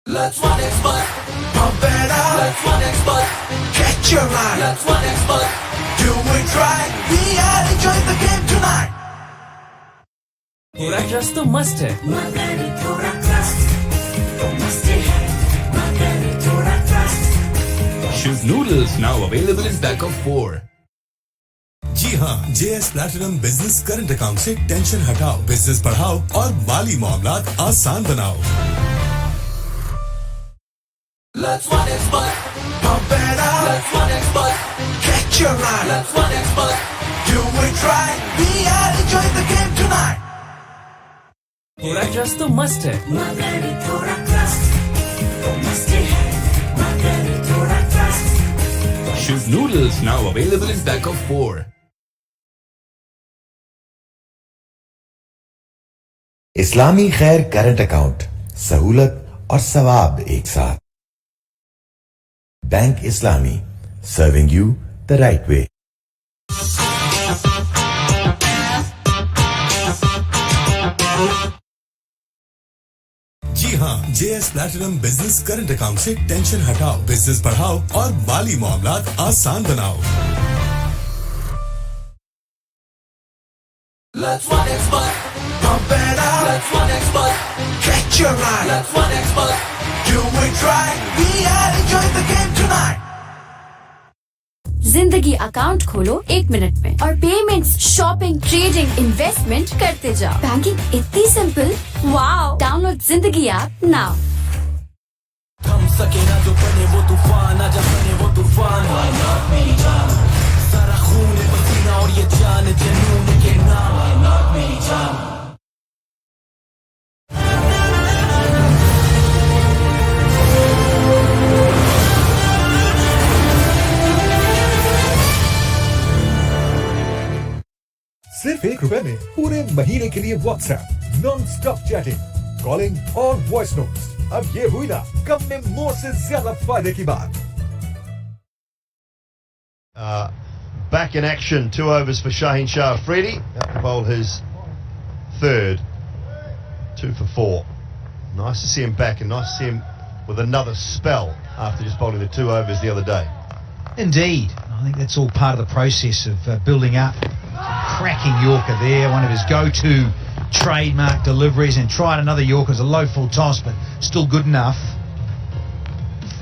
Let's one expert. Pump it up. Let's one expert. Catch your eye. Let's one expert. Do it right. We are enjoying the game tonight. थोड़ा trust तो must है. मगर थोड़ा trust तो मस्त है. मगर थोड़ा trust. Shiv noodles now available in pack of 4. जी हाँ, JS platinum business current account से टेंशन हटाओ, बिजनेस बढ़ाओ और माली मामलात आसान बनाओ. Let's one expert. Pump it up. Let's one expert. Catch your eye. Let's one expert. Do it right. We are enjoying the game tonight. थोड़ा trust तो must है. मगर थोड़ा ट्रस्ट तो मस्त है. मगर थोड़ा trust. Shiv noodles now available in pack of 4. इस्लामी खैर करंट अकाउंट, सहूलत और सवाब एक साथ. Bank Islami, serving you the right way. जी हाँ, JS platinum business current account से टेंशन हटाओ, बिजनेस बढ़ाओ और माली मामलात आसान बनाओ. Let's one expert. Pump it up. Let's one expert. Catch your eye. Let's one expert. Do it right. We are enjoying the game tonight. जिंदगी account खोलो 1 minute में और पेमेंट्स, शॉपिंग, ट्रेडिंग, इन्वेस्टमेंट करते जाओ. बैंकिंग इतनी simple. Wow, download जिंदगी app now. थम सके ना जो बने वो तूफान, आजा बने वो तूफान. Why not मेरी जान? सारा खून है पसीना और ये जान जुनून के नाम. Why not मेरी जान? सिर्फ ₹1 में पूरे महीने के लिए WhatsApp non stop chatting, calling और वॉइस नोट्स. अब ये हुई ना कम में मोर से ज्यादा फायदे की बात. Back in action, 2 overs for Shaheen Shah Afridi. Out to bowl his third, 2 for 4. Nice to see him back, and nice to see him with another spell after just bowling the 2 overs the other day. Indeed. I think that's all part of the process of building up. Cracking Yorker there, one of his go-to trademark deliveries, and tried another Yorker as a low full toss, but still good enough.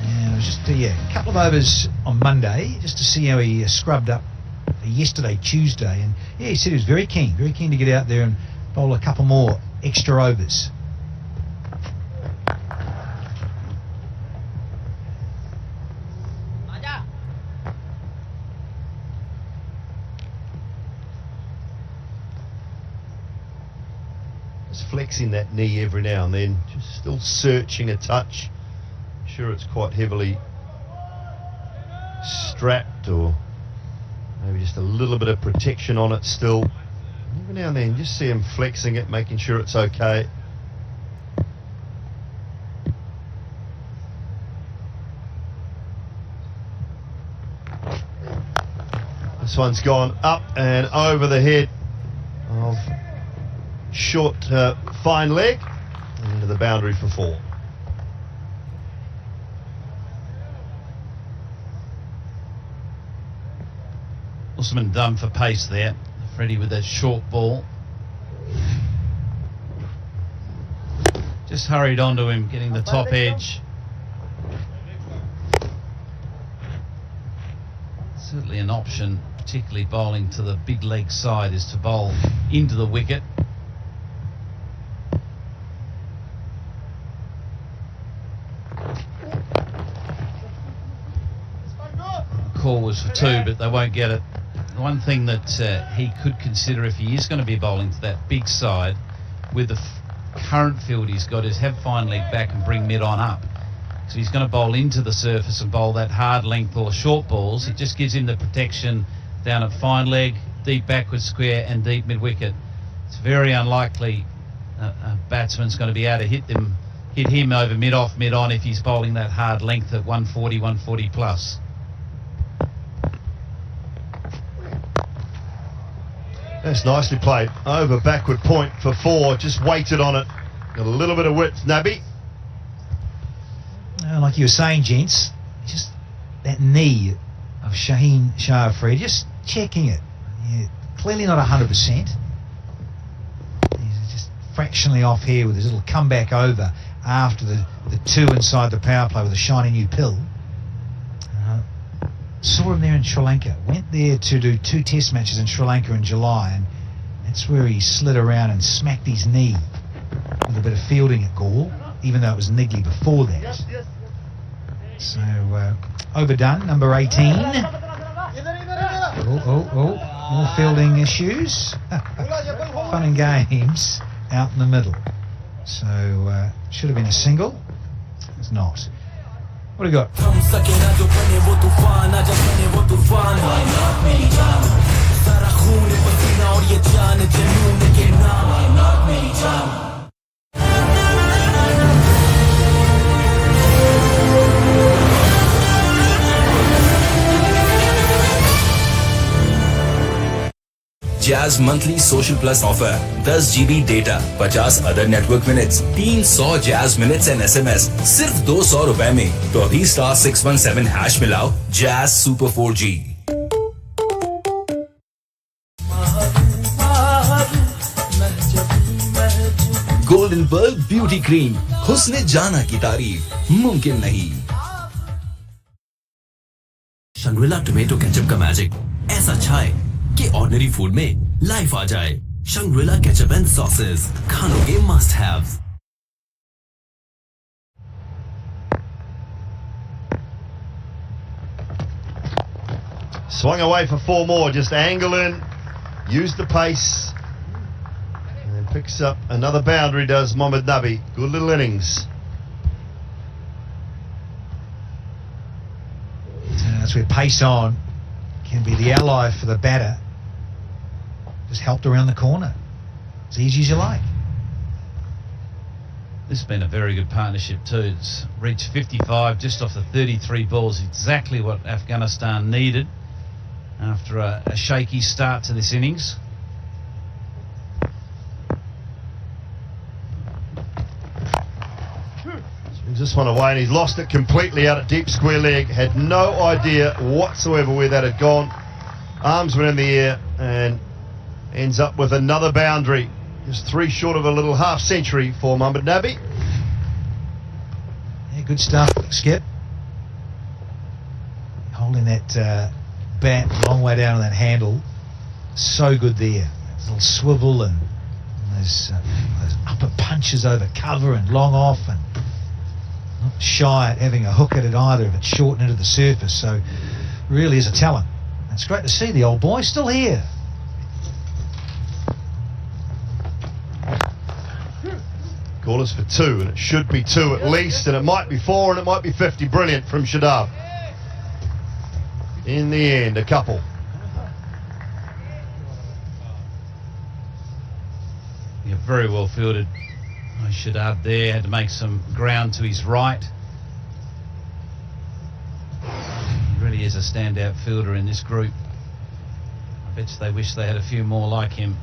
And it was just a couple of overs on Monday just to see how he scrubbed up yesterday, Tuesday, and he said he was very keen to get out there and bowl a couple more extra overs. Just flexing that knee every now and then, just still searching a touch. Sure, it's quite heavily strapped, or maybe just a little bit of protection on it still. Every now and then, just see him flexing it, making sure it's okay. This one's gone up and over the head of short fine leg and into the boundary for 4. Usman done for pace there. Freddie with that short ball. Just hurried onto him, getting the top edge. Certainly an option, particularly bowling to the big leg side, is to bowl into the wicket. Call was for 2, but they won't get it. One thing that he could consider if he is going to be bowling to that big side, with the current field he's got, is have fine leg back and bring mid on up. So he's going to bowl into the surface and bowl that hard length or short balls. It just gives him the protection down at fine leg, deep backward square and deep mid wicket. It's very unlikely a batsman's going to be able to hit him over mid off, mid on if he's bowling that hard length at 140, 140 plus. That's nicely played. Over backward point for 4. Just waited on it. Got a little bit of width, Nabby. Like you were saying, gents, just that knee of Shaheen Shah Afridi, just checking it. Yeah, clearly not 100%. He's just fractionally off here with his little comeback over after the 2 inside the power play with a shiny new pill. Saw him there in Sri Lanka. Went there to do 2 test matches in Sri Lanka in July, and that's where he slid around and smacked his knee with a bit of fielding at Gaul, even though it was niggly before that. So, overdone, number 18. More fielding issues. Fun and games out in the middle. So, should have been a single. It's not. What do you got? Jazz monthly social plus offer 10 GB data 50 other network minutes 300 Jazz minutes and SMS सिर्फ 200 रुपए में तो अभी *617 hash मिलाओ Jazz Super 4G। Golden Pearl Beauty Cream हुस्न जाना की तारीफ मुमकिन नहीं। शंग्रिला टोमेटो केचप का मैजिक ऐसा अच्छा है कि ऑर्डिनरी फूड में लाइफ आ जाए। शंग्रिला केचप एंड सॉसेस खानों के must haves. Swung away for 4 more, just angle in, use the pace, and then picks up another boundary, does Mohammad Nabi. Good little innings. That's where pace on can be the ally for the batter. Just helped around the corner. As easy as you like. This has been a very good partnership too. It's reached 55 just off the 33 balls. Exactly what Afghanistan needed after a shaky start to this innings. Swings this one away and he's lost it completely out at deep square leg. Had no idea whatsoever where that had gone. Arms went in the air and ends up with another boundary. Just 3 short of a little half century for Mohamed Nabi. Yeah, good stuff, Skip. Holding that bat a long way down on that handle. So good there. That little swivel and those upper punches over cover and long off, and not shy at having a hook at it either if it's short into the surface. So really is a talent. It's great to see the old boy still here. Call us for 2, and it should be 2 at least, and it might be 4, and it might be 50. Brilliant from Shadab. In the end, a couple. Yeah, very well fielded. Shadab there had to make some ground to his right. He really is a standout fielder in this group. I bet they wish they had a few more like him.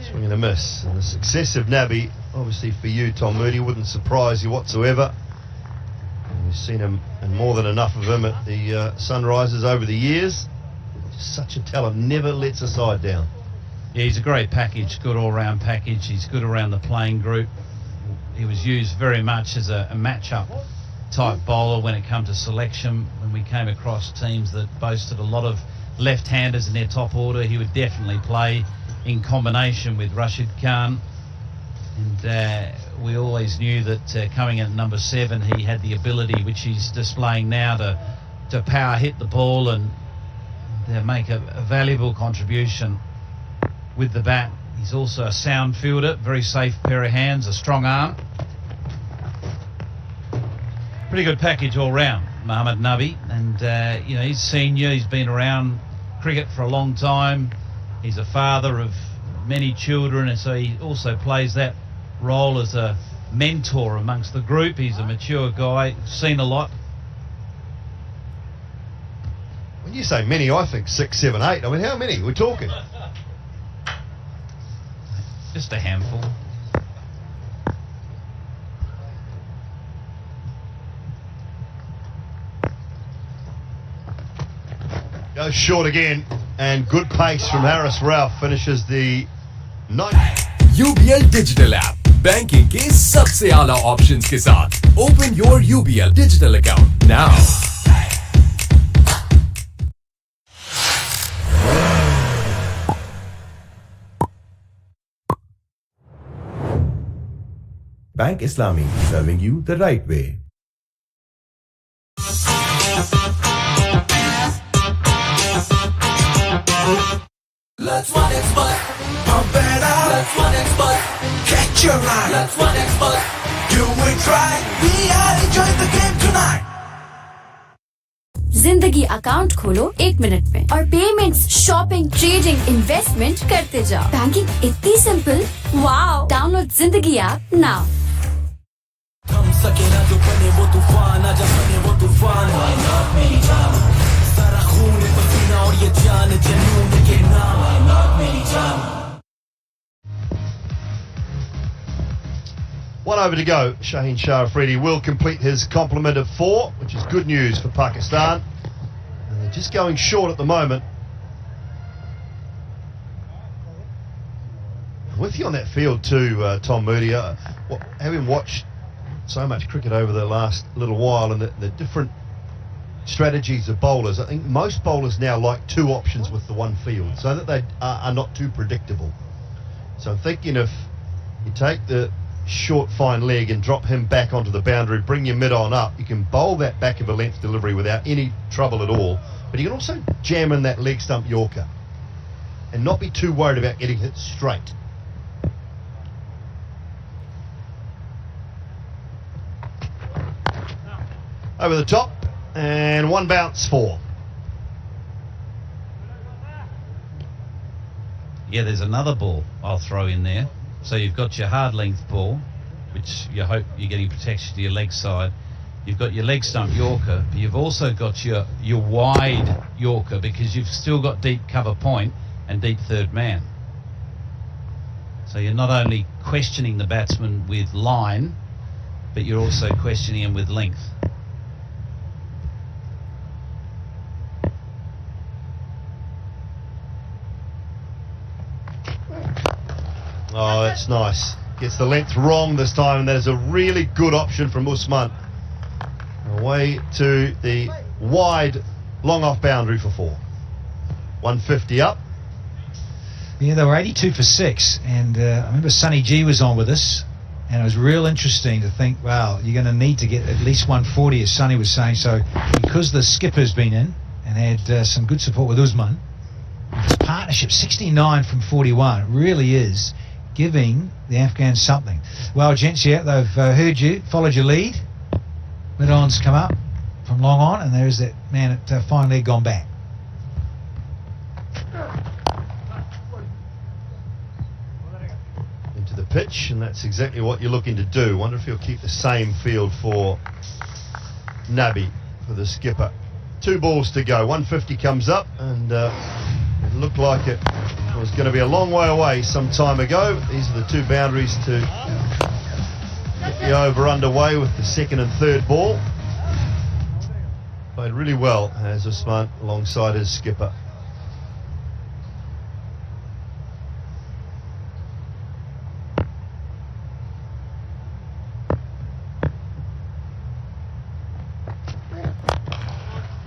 Swing and a miss. And the success of Nabi, obviously for you, Tom Moody, wouldn't surprise you whatsoever. We've seen him, and more than enough of him, at the Sunrisers over the years. Just such a talent, never lets a side down. Yeah, he's a great package, good all-round package. He's good around the playing group. He was used very much as a match-up type bowler when it came to selection. When we came across teams that boasted a lot of left-handers in their top order, he would definitely play in combination with Rashid Khan. And we always knew that coming in at number 7, he had the ability, which he's displaying now, to power hit the ball and make a valuable contribution with the bat. He's also a sound fielder, very safe pair of hands, a strong arm. Pretty good package all round, Mohamed Nabi. And you know, he's senior, he's been around cricket for a long time. He's a father of many children, and so he also plays that role as a mentor amongst the group. He's a mature guy, seen a lot. When you say many, I think 6, 7, 8. I mean, how many we're talking? Just a handful. Goes short again, and good pace from Haris Ralph finishes the 9th. UBL Digital App, banking के सबसे आला options के साथ. Open your UBL Digital account now. Bank Islami, serving you the right way. Let's one expert, pump it up. Let's one expert, catch your eye. Let's one expert, do it right. We are enjoying the game tonight. जिंदगी account खोलो 1 minute में और payments, shopping, trading, investment करते जाओ। Banking इतनी simple, wow! Download जिंदगी app now. थम सके ना जो बने वो तूफान, आजा बने वो तूफान। मेरी जान, सारा खून पसीना और ये जान जुनून के नाम। मेरी जान। 1 over to go. Shaheen Shah Afridi will complete his complement of 4, which is good news for Pakistan. And they're just going short at the moment. I'm with you on that field too, Tom Moody. Having watched so much cricket over the last little while, and the different strategies of bowlers, I think most bowlers now like 2 options with the one field, so that they are not too predictable. So I'm thinking if you take the short fine leg and drop him back onto the boundary, bring your mid on up, you can bowl that back of a length delivery without any trouble at all, but you can also jam in that leg stump Yorker and not be too worried about getting hit straight. Over the top, and 1 bounce 4. Yeah, there's another ball I'll throw in there. So you've got your hard length ball, which you hope you're getting protection to your leg side. You've got your leg stump Yorker, but you've also got your wide Yorker, because you've still got deep cover point and deep third man. So you're not only questioning the batsman with line, but you're also questioning him with length. Oh, that's nice. Gets the length wrong this time, and that is a really good option from Usman. Away to the wide, long off boundary for 4. 150 up. Yeah, they were 82 for 6, and I remember Sonny G was on with us, and it was real interesting to think, wow, you're going to need to get at least 140, as Sonny was saying. So because the skipper's been in and had some good support with Usman, this partnership, 69 from 41, it really is giving the Afghans something. Well, gents, yeah, they've heard you, followed your lead. Mid-on's come up from long on, and there's that man at fine leg gone back. Into the pitch, and that's exactly what you're looking to do. Wonder if he'll keep the same field for Nabi, for the skipper. 2 balls to go. 150 comes up, and it looked like it was going to be a long way away some time ago. These are the 2 boundaries to get the over underway with the 2nd and 3rd ball. Played really well as Usman alongside his skipper.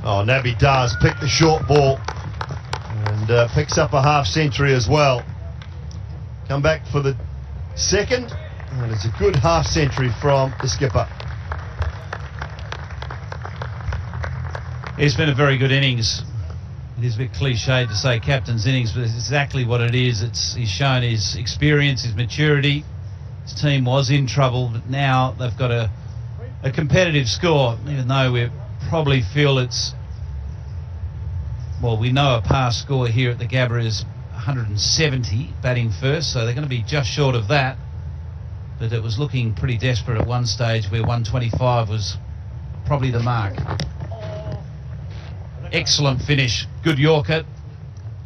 Oh, Nabi does pick the short ball and picks up a half century as well. Come back for the 2nd, and it's a good half century from the skipper. It's been a very good innings. It is a bit cliched to say captain's innings, but it's exactly what it is. He's shown his experience, his maturity. His team was in trouble, but now they've got a competitive score, even though we probably feel it's, well, we know a past score here at the Gabba is 170 batting first, so they're going to be just short of that. But it was looking pretty desperate at one stage where 125 was probably the mark. Excellent finish, good Yorker,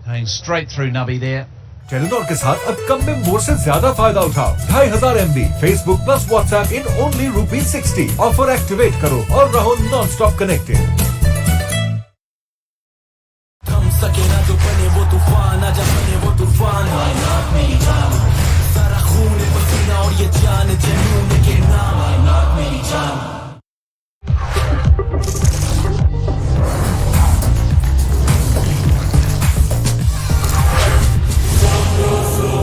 going straight through Nabi there. Telenor के साथ अब कम में मोर से ज्यादा फायदा उठाओ। 2500 MB Facebook plus WhatsApp in only ₹60। Offer activate करो और रहो नॉन स्टॉप कनेक्टेड। थम सके ना जो बने वो तूफान, आजा बने वो तूफान। मेरी जान, सारा खून पसीना और ये जान जुनून के नाम। मेरी जान।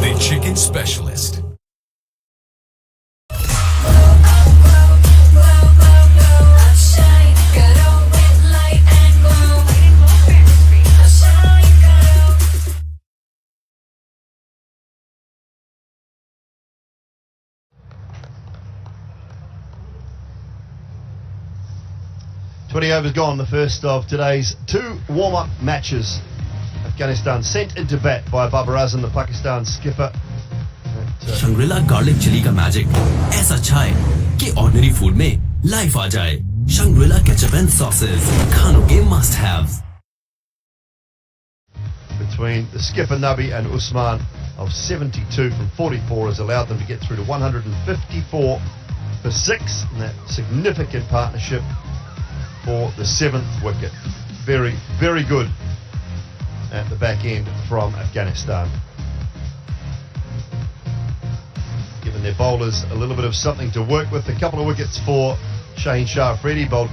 The Chicken Specialist. Twenty overs gone, the first of today's 2 warm-up matches. Afghanistan sent into bat by Babar Azam, the Pakistan skipper. Shangrila garlic chilli का मैजिक ऐसा अच्छा है कि ऑर्डिनरी फूड में लाइफ आ जाए। शंग्रिला केचप एंड सॉसेस, खानों के must haves. Between the skipper Nabi and Usman of 72 from 44 has allowed them to get through to 154 for 6, and that significant partnership for the 7th wicket. Very, very good at the back end from Afghanistan. Giving their bowlers a little bit of something to work with. A couple of wickets for Shaheen Shah Afridi, bowled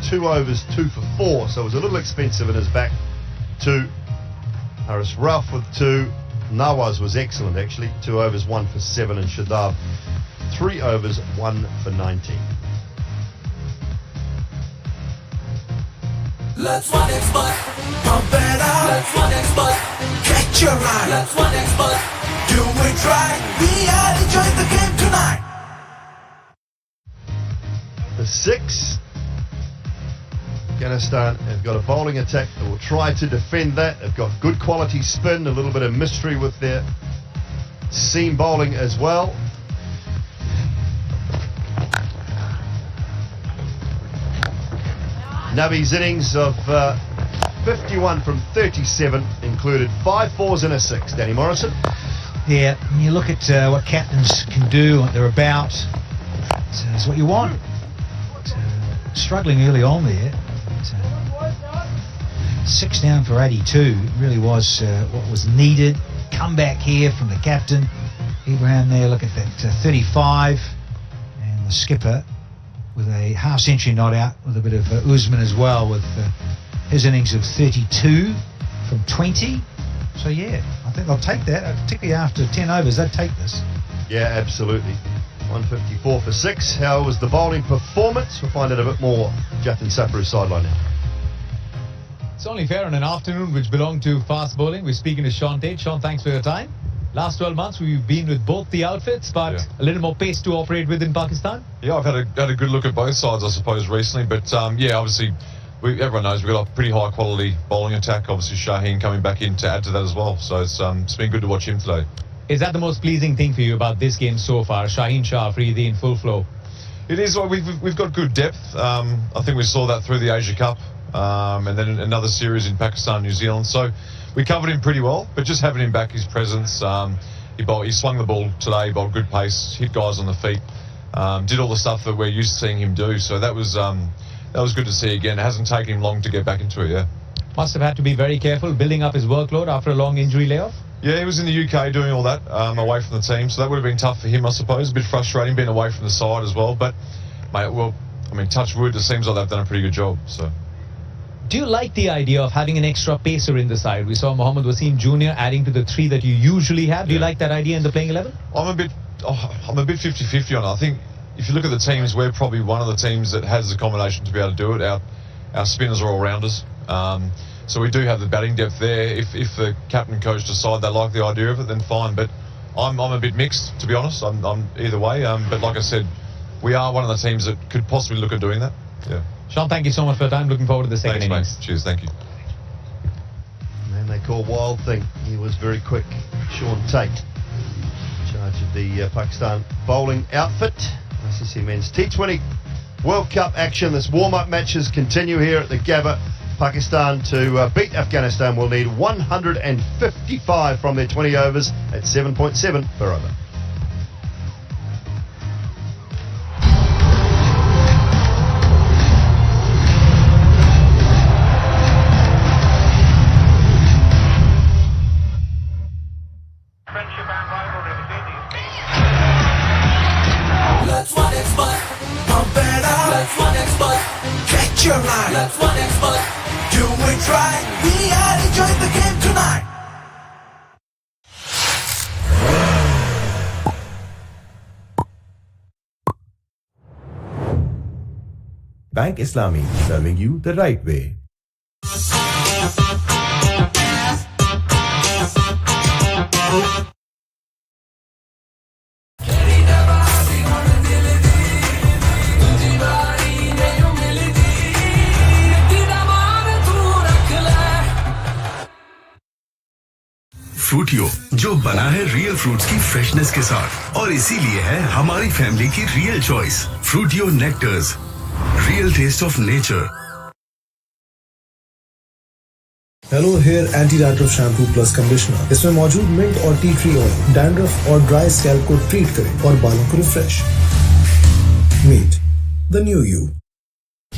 2 overs, 2 for 4, so it was a little expensive in his back 2. Haris Rauf with 2. Nawaz was excellent actually, 2 overs, 1 for 7, and Shadab 3 overs, 1 for 19. Let's one expert, pump it up. Let's one expert, catch your eye. Let's one expert, do it right. We are enjoying the game tonight. The 6. Afghanistan have got a bowling attack that will try to defend that. They've got good quality spin, a little bit of mystery with their seam bowling as well. Nabi's innings of 51 from 37 included 5 fours and a 6. Danny Morrison. Yeah, when you look at what captains can do, what they're about, That's what you want. Struggling early on there. 6 down for 82. It really was what was needed. Come back here from the captain. Abraham there, look at that, 35. And the skipper with a half-century not out with a bit of Usman as well with his innings of 32 from 20. So, yeah, I think they'll take that, particularly after 10 overs. They'd take this. Yeah, absolutely. 154 for 6. How was the bowling performance? We'll find out a bit more. Jathan Saparu's sideline now. It's only fair on an afternoon which belonged to fast bowling. We're speaking to Sean Tate. Sean, thanks for your time. Last 12 months we've been with both the outfits, but a little more pace to operate with in Pakistan. Yeah, I've had a good look at both sides, I suppose, recently. But yeah, obviously, everyone knows we've got a pretty high quality bowling attack. Obviously, Shaheen coming back in to add to that as well. So it's been good to watch him today. Is that the most pleasing thing for you about this game so far? Shaheen Shah, Afridi in full flow. It is. Well, we've got good depth. I think we saw that through the Asia Cup, and then another series in Pakistan, New Zealand. So we covered him pretty well. But just having him back, his presence. He swung the ball today, bowled good pace, hit guys on the feet, did all the stuff that we're used to seeing him do. So that was good to see again. It hasn't taken him long to get back into it. Yeah. Must have had to be very careful building up his workload after a long injury layoff. Yeah, he was in the UK doing all that, away from the team, so that would have been tough for him, I suppose. A bit frustrating being away from the side as well, but, mate, well, I mean, touch wood, it seems like they've done a pretty good job, so. Do you like the idea of having an extra pacer in the side? We saw Mohammad Wasim Jr. adding to the 3 that you usually have. Do you like that idea in the playing 11? I'm a bit 50-50 on it. I think if you look at the teams, we're probably one of the teams that has the combination to be able to do it. Our spinners are all-rounders. So we do have the batting depth there. If the captain and coach decide they like the idea of it, then fine. But I'm a bit mixed, to be honest. I'm either way. But like I said, we are one of the teams that could possibly look at doing that. Yeah. Sean, thank you so much for your time. Looking forward to the second innings. Mate. Cheers, thank you. Man they call Wild Thing. He was very quick. Sean Tate, in charge of the Pakistan bowling outfit. ICC Men's T20 World Cup action. This warm-up matches continue here at the Gabba. Pakistan to beat Afghanistan will need 155 from their 20 overs at 7.7 per over. Let's one expert, pump it up. Let's one expert, catch your line. Let's one expert, do it right. We are enjoying the game tonight. Bank Islami, serving you the right way. फ्रूटियो जो बना है real fruits की freshness के साथ और इसीलिए है हमारी फैमिली की real choice Fruitien nectars real taste of nature hello hair anti dandruff shampoo plus conditioner इसमें मौजूद मिंट और टी ट्री ऑयल डैंड्रफ और ड्राई स्कैल्प को ट्रीट करें और बालों को refresh meet the new you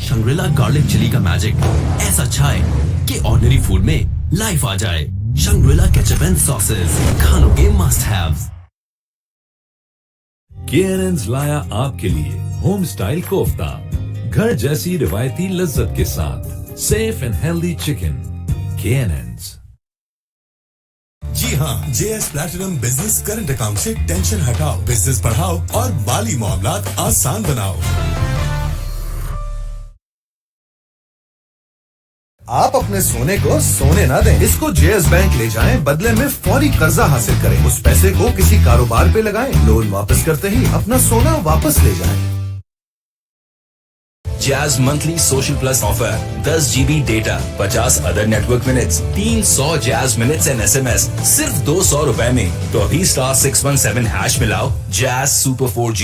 Shangrila garlic chilli का मैजिक ऐसा छाए कि ऑर्डिनरी फूड में लाइफ आ जाए शंग्रीला केचप एंड सॉसेस खानों के मस्ट हैव्स KNN's लाया आपके लिए होम स्टाइल कोफ्ता घर जैसी रिवायती लज्जत के साथ safe and healthy chicken KNN's। जी हाँ, JS platinum business current account से टेंशन हटाओ, बिजनेस बढ़ाओ और माली मामलात आसान बनाओ। आप अपने सोने को सोने ना दें, इसको JS बैंक ले जाएं, बदले में फौरी कर्जा हासिल करें, उस पैसे को किसी कारोबार पे लगाएं, लोन वापस करते ही अपना सोना वापस ले जाएं। Jazz monthly social plus offer 10 GB data 50 other network minutes 300 Jazz minutes and SMS सिर्फ 200 रुपए में तो अभी *617 हैश मिलाओ Jazz Super 4G।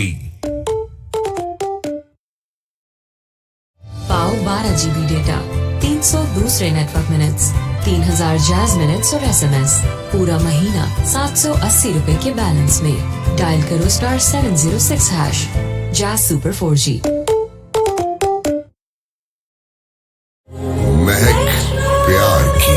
पाओ 12 GB डेटा 300 दूसरे नेटवर्क मिनट्स 3000 जैज मिनट्स और SMS पूरा महीना 780 रुपए के बैलेंस में डायल करो *706 हैश Jazz Super 4G. महक प्यार की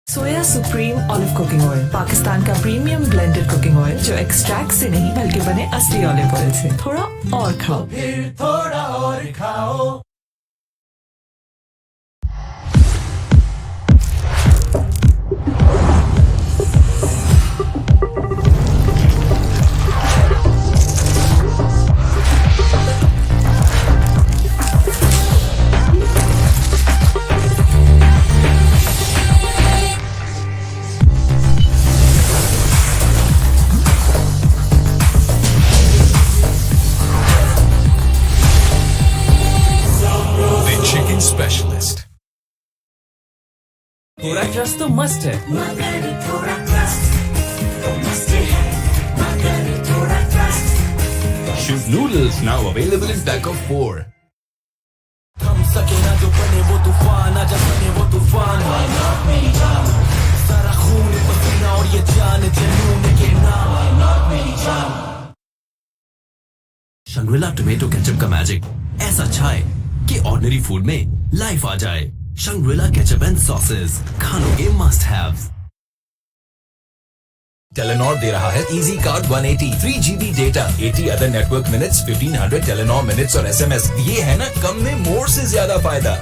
soya supreme olive cooking oil, Pakistan का प्रीमियम ब्लेंडेड कुकिंग ऑयल जो एक्सट्रैक्ट से नहीं बल्कि बने असली ऑलिव ऑयल से। थोड़ा और खाओ, फिर थोड़ा और खाओ। Specialist. थोड़ा ट्रस्ट तो मस्ट है, मगर थोड़ा ट्रस्ट तो मस्ट है, मगर थोड़ा trust. Shoot noodles now available in pack of 4. थम सके ना जो बने वो तूफान, आजा बने वो तूफान। मेरी जान, सारा खून पसीना और ये जान जुनून के नाम। मेरी जान। शंग्रिला टोमेटो केचप का मैजिक ऐसा छाए कि ऑर्डिनरी फूड में लाइफ आ जाए। शंग्रिला केचप एंड सॉसेस, खानों के मस्ट हैव्स। Telenor दे रहा है Easy Card 180 3GB data, 80 other network minutes, 1500 Telenor minutes और SMS। ये है ना कम में मोर से ज्यादा फायदा।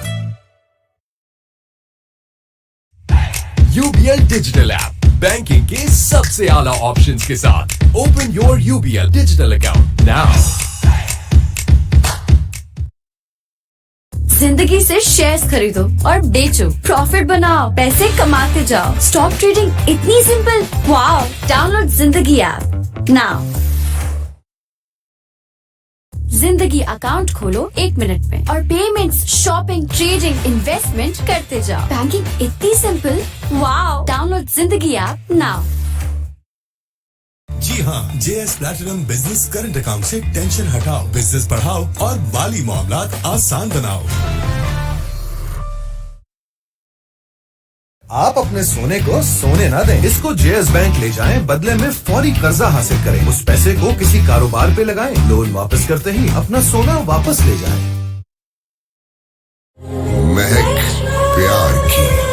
UBL डिजिटल ऐप, बैंकिंग के सबसे आला ऑप्शंस के साथ। Open your UBL digital account now. जिंदगी से शेयर्स खरीदो और बेचो, प्रॉफिट बनाओ, पैसे कमाते जाओ। स्टॉक ट्रेडिंग इतनी सिंपल। वाओ, डाउनलोड जिंदगी ऐप नाउ। जिंदगी अकाउंट खोलो 1 मिनट में और पेमेंट्स, शॉपिंग, ट्रेडिंग, इन्वेस्टमेंट करते जाओ। बैंकिंग इतनी सिंपल। वाओ, डाउनलोड जिंदगी ऐप नाउ। जी हाँ, JS platinum business current account से टेंशन हटाओ, बिजनेस बढ़ाओ और माली मामलात आसान बनाओ। आप अपने सोने को सोने ना दें, इसको JS बैंक ले जाएं, बदले में फौरी कर्जा हासिल करें। उस पैसे को किसी कारोबार पे लगाएं, लोन वापस करते ही अपना सोना वापस ले जाएं। महक प्यार की।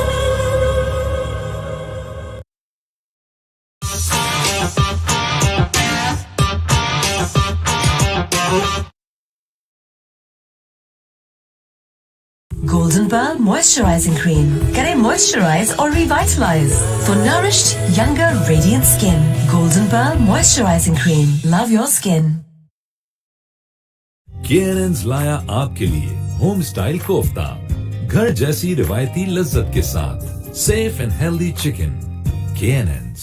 Golden Pearl Moisturizing Cream. करे moisturize और revitalize for nourished, younger, radiant skin. Golden Pearl Moisturizing Cream. Love your skin. KNN's लाया आपके लिए होम स्टाइल कोफ्ता, घर जैसी रिवायती लज्जत के साथ। Safe and healthy chicken. KNN's.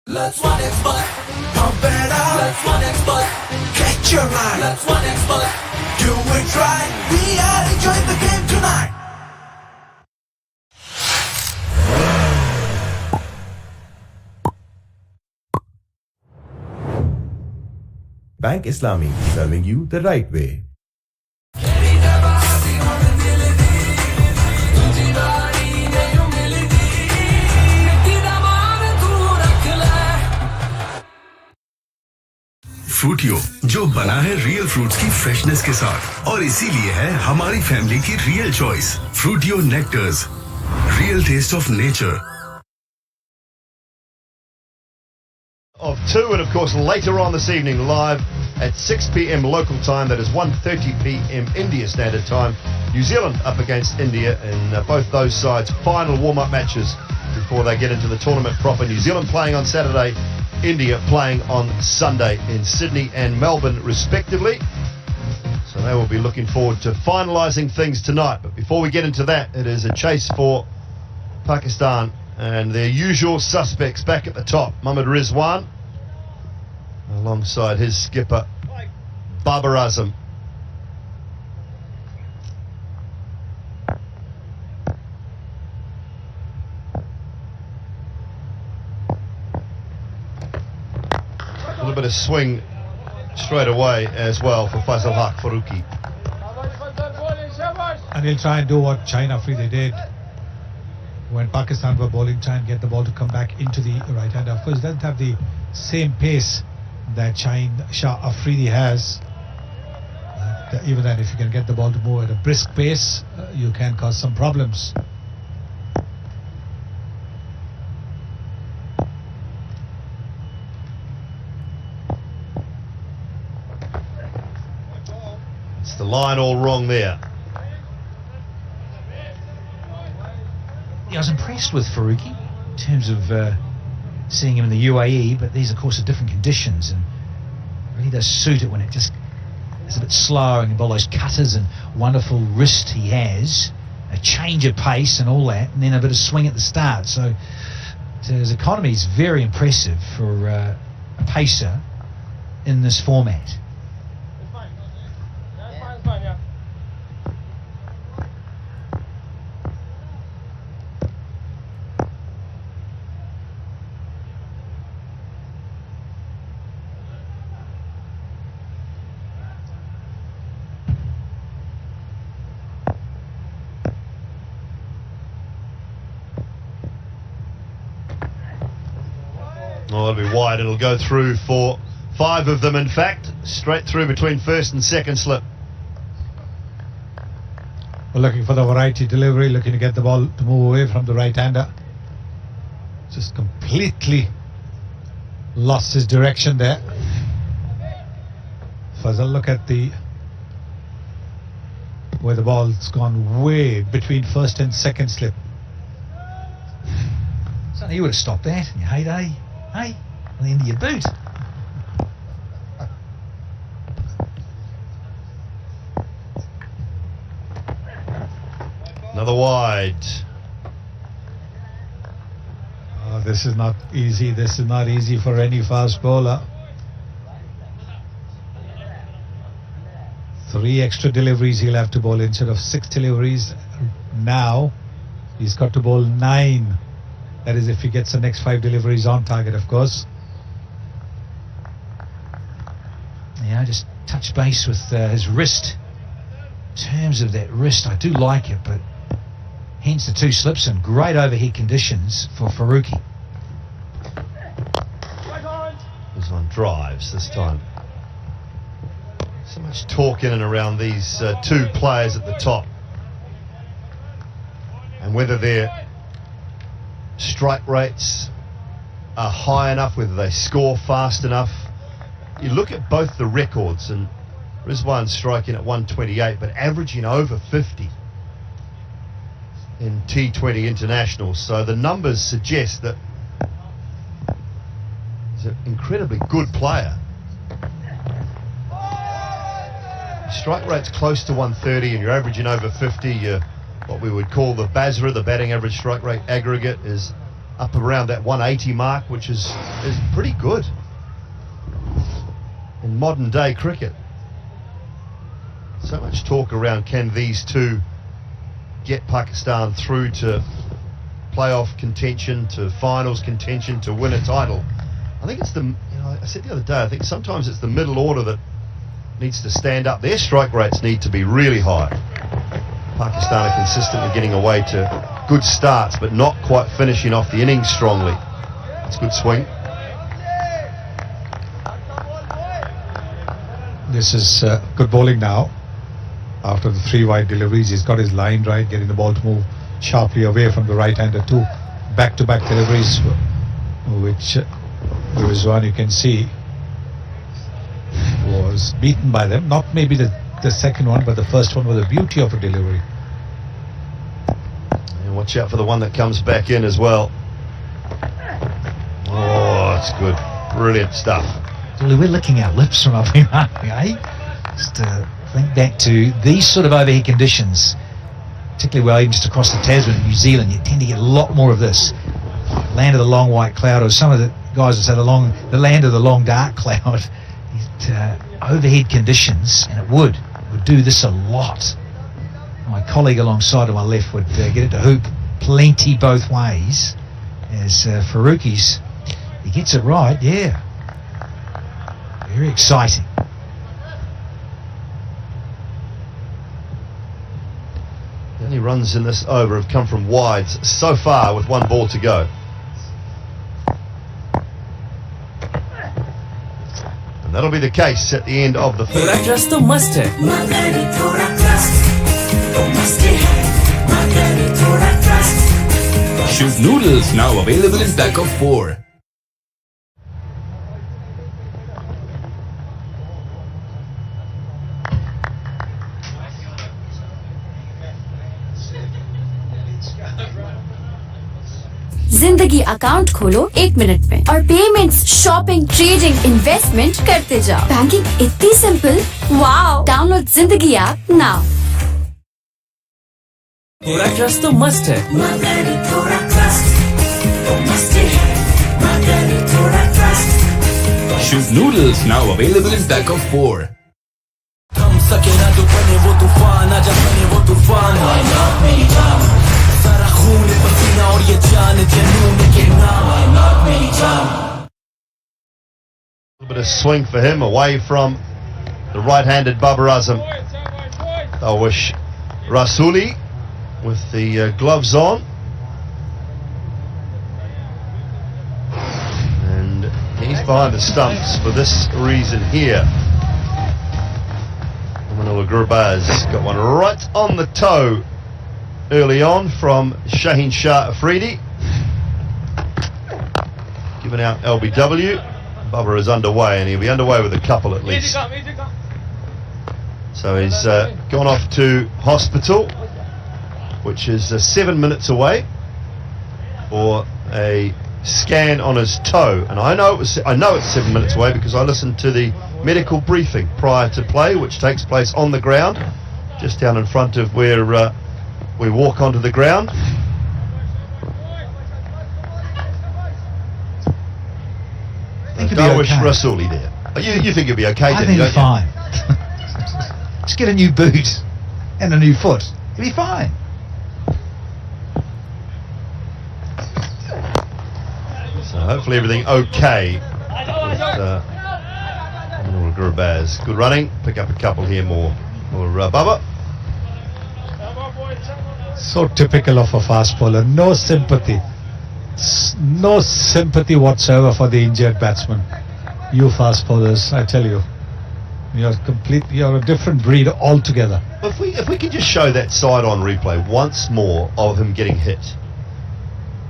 Let's one expert, pump it up. Let's one expert, catch your eye. Let's one expert, do it right. We are enjoying the game tonight. Bank Islami, serving you the right way. फ्रूटियो, जो बना है real fruits की freshness के साथ और इसीलिए है हमारी फैमिली की real choice. Fruitien nectars, real taste of nature. Of 2, and of course later on this evening live at 6 p.m. local time, that is 1:30 p.m. India Standard Time, New Zealand up against India in both those sides' final warm-up matches before they get into the tournament proper. New Zealand playing on Saturday, India playing on Sunday in Sydney and Melbourne respectively. So they will be looking forward to finalising things tonight. But before we get into that, it is a chase for Pakistan and their usual suspects back at the top. Mohammad Rizwan alongside his skipper Babar Azam. A little bit of swing straight away as well for Faisal Haq Faruqi. And he'll try and do what China freely did. when Pakistan were bowling, try and get the ball to come back into the right hand. Of course, it doesn't have the same pace that Shah Afridi has. Even then, if you can get the ball to move at a brisk pace, you can cause some problems. It's the line all wrong there. Yeah, I was impressed with Faruqi in terms of seeing him in the UAE, but these, of course, are different conditions, and really does suit it when it just is a bit slow and all those cutters and wonderful wrist he has, a change of pace and all that, and then a bit of swing at the start. So his economy is very impressive for a pacer in this format. Oh, it'll be wide. It'll go through for 5 of them, in fact. Straight through between first and second slip. We're looking for the variety delivery, looking to get the ball to move away from the right-hander. Just completely lost his direction there. Fazal, look at where the ball's gone way between first and second slip. So you would have stopped that in your heyday. Hey, on the end of your boot. Another wide. Oh, this is not easy. This is not easy for any fast bowler. 3 extra deliveries he'll have to bowl instead of 6 deliveries. Now he's got to bowl 9. That is if he gets the next 5 deliveries on target, of course. Yeah, just touch base with his wrist. In terms of that wrist, I do like it, but hence the 2 slips and great overhead conditions for Faruqi. This one drives this time. So much talk in and around these 2 players at the top. And whether they're strike rates are high enough, whether they score fast enough. You look at both the records, and Rizwan's striking at 128 but averaging over 50 in T20 internationals, so the numbers suggest that he's an incredibly good player. Strike rate's close to 130 and you're averaging over 50. What we would call the BASRA, the batting average strike rate aggregate, is up around that 180 mark, which is pretty good in modern day cricket. So much talk around, can these 2 get Pakistan through to playoff contention, to finals contention, to win a title? I think it's I said the other day, I think sometimes it's the middle order that needs to stand up. Their strike rates need to be really high. Pakistan are consistently getting away to good starts, but not quite finishing off the innings strongly. It's a good swing. This is good bowling now. After the 3 wide deliveries, he's got his line right, getting the ball to move sharply away from the right-hander. 2 back-to-back deliveries, which Rizwan, you can see, was beaten by them. Not maybe the second one, but the first one was a beauty of a delivery. And watch out for the one that comes back in as well. Oh, that's good. Brilliant stuff. We're licking our lips from up here, aren't we, eh? Just think back to these sort of overhead conditions, particularly well, even just across the Tasman in New Zealand, you tend to get a lot more of this. Land of the long white cloud, or some of the guys have said the land of the long dark cloud. Overhead conditions, and it would do this a lot. My colleague alongside to my left would get it to hoop plenty both ways. As Faruqi's, he gets it right, yeah. Very exciting. The only many runs in this over have come from wides so far with one ball to go. And that'll be the case at the end of the third. थोड़ा trust तो must है मगर थोड़ा trust तो मस्त है मगर थोड़ा trust Shoot noodles now available in pack of 4. जिंदगी अकाउंट खोलो 1 मिनट में और पेमेंट्स, शॉपिंग, ट्रेडिंग, इन्वेस्टमेंट करते जाओ। बैंकिंग इतनी सिंपल, वाओ! डाउनलोड जिंदगी ऐप नाउ। थोड़ा ट्रस्ट तो मस्ट है मगर थोड़ा ट्रस्ट तो मस्त है मगर थोड़ा trust Shoot noodles now available in pack of 4. थम सके ना जो बने वो तूफान, आजा बने वो तूफान। मेरी जान सारा खून पसीना और ये जान जनून के नाम मेरी जान। A little bit of swing for him away from the right-handed Babar Azam. They'll wish Rasuli with the gloves on. And he's behind the stumps for this reason here. Manula Gurbaz got one right on the toe early on from Shaheen Shah Afridi. Given out LBW. Bubba is underway, and he'll be underway with a couple at least. So he's gone off to hospital, which is 7 minutes away, for a scan on his toe. And I know it's 7 minutes away because I listened to the medical briefing prior to play, which takes place on the ground, just down in front of where we walk onto the ground. Darwish okay. Rasuli there. You think he'll be okay? I think he'll be fine. Just get a new boot and a new foot. He'll be fine. So hopefully everything okay with Gurbaz. Good running. Pick up a couple here more. Bubba. So typical of a fast bowler. No sympathy. No sympathy whatsoever for the injured batsman. You fast bowlers, I tell you. You're a different breed altogether. If we could just show that side on replay once more of him getting hit.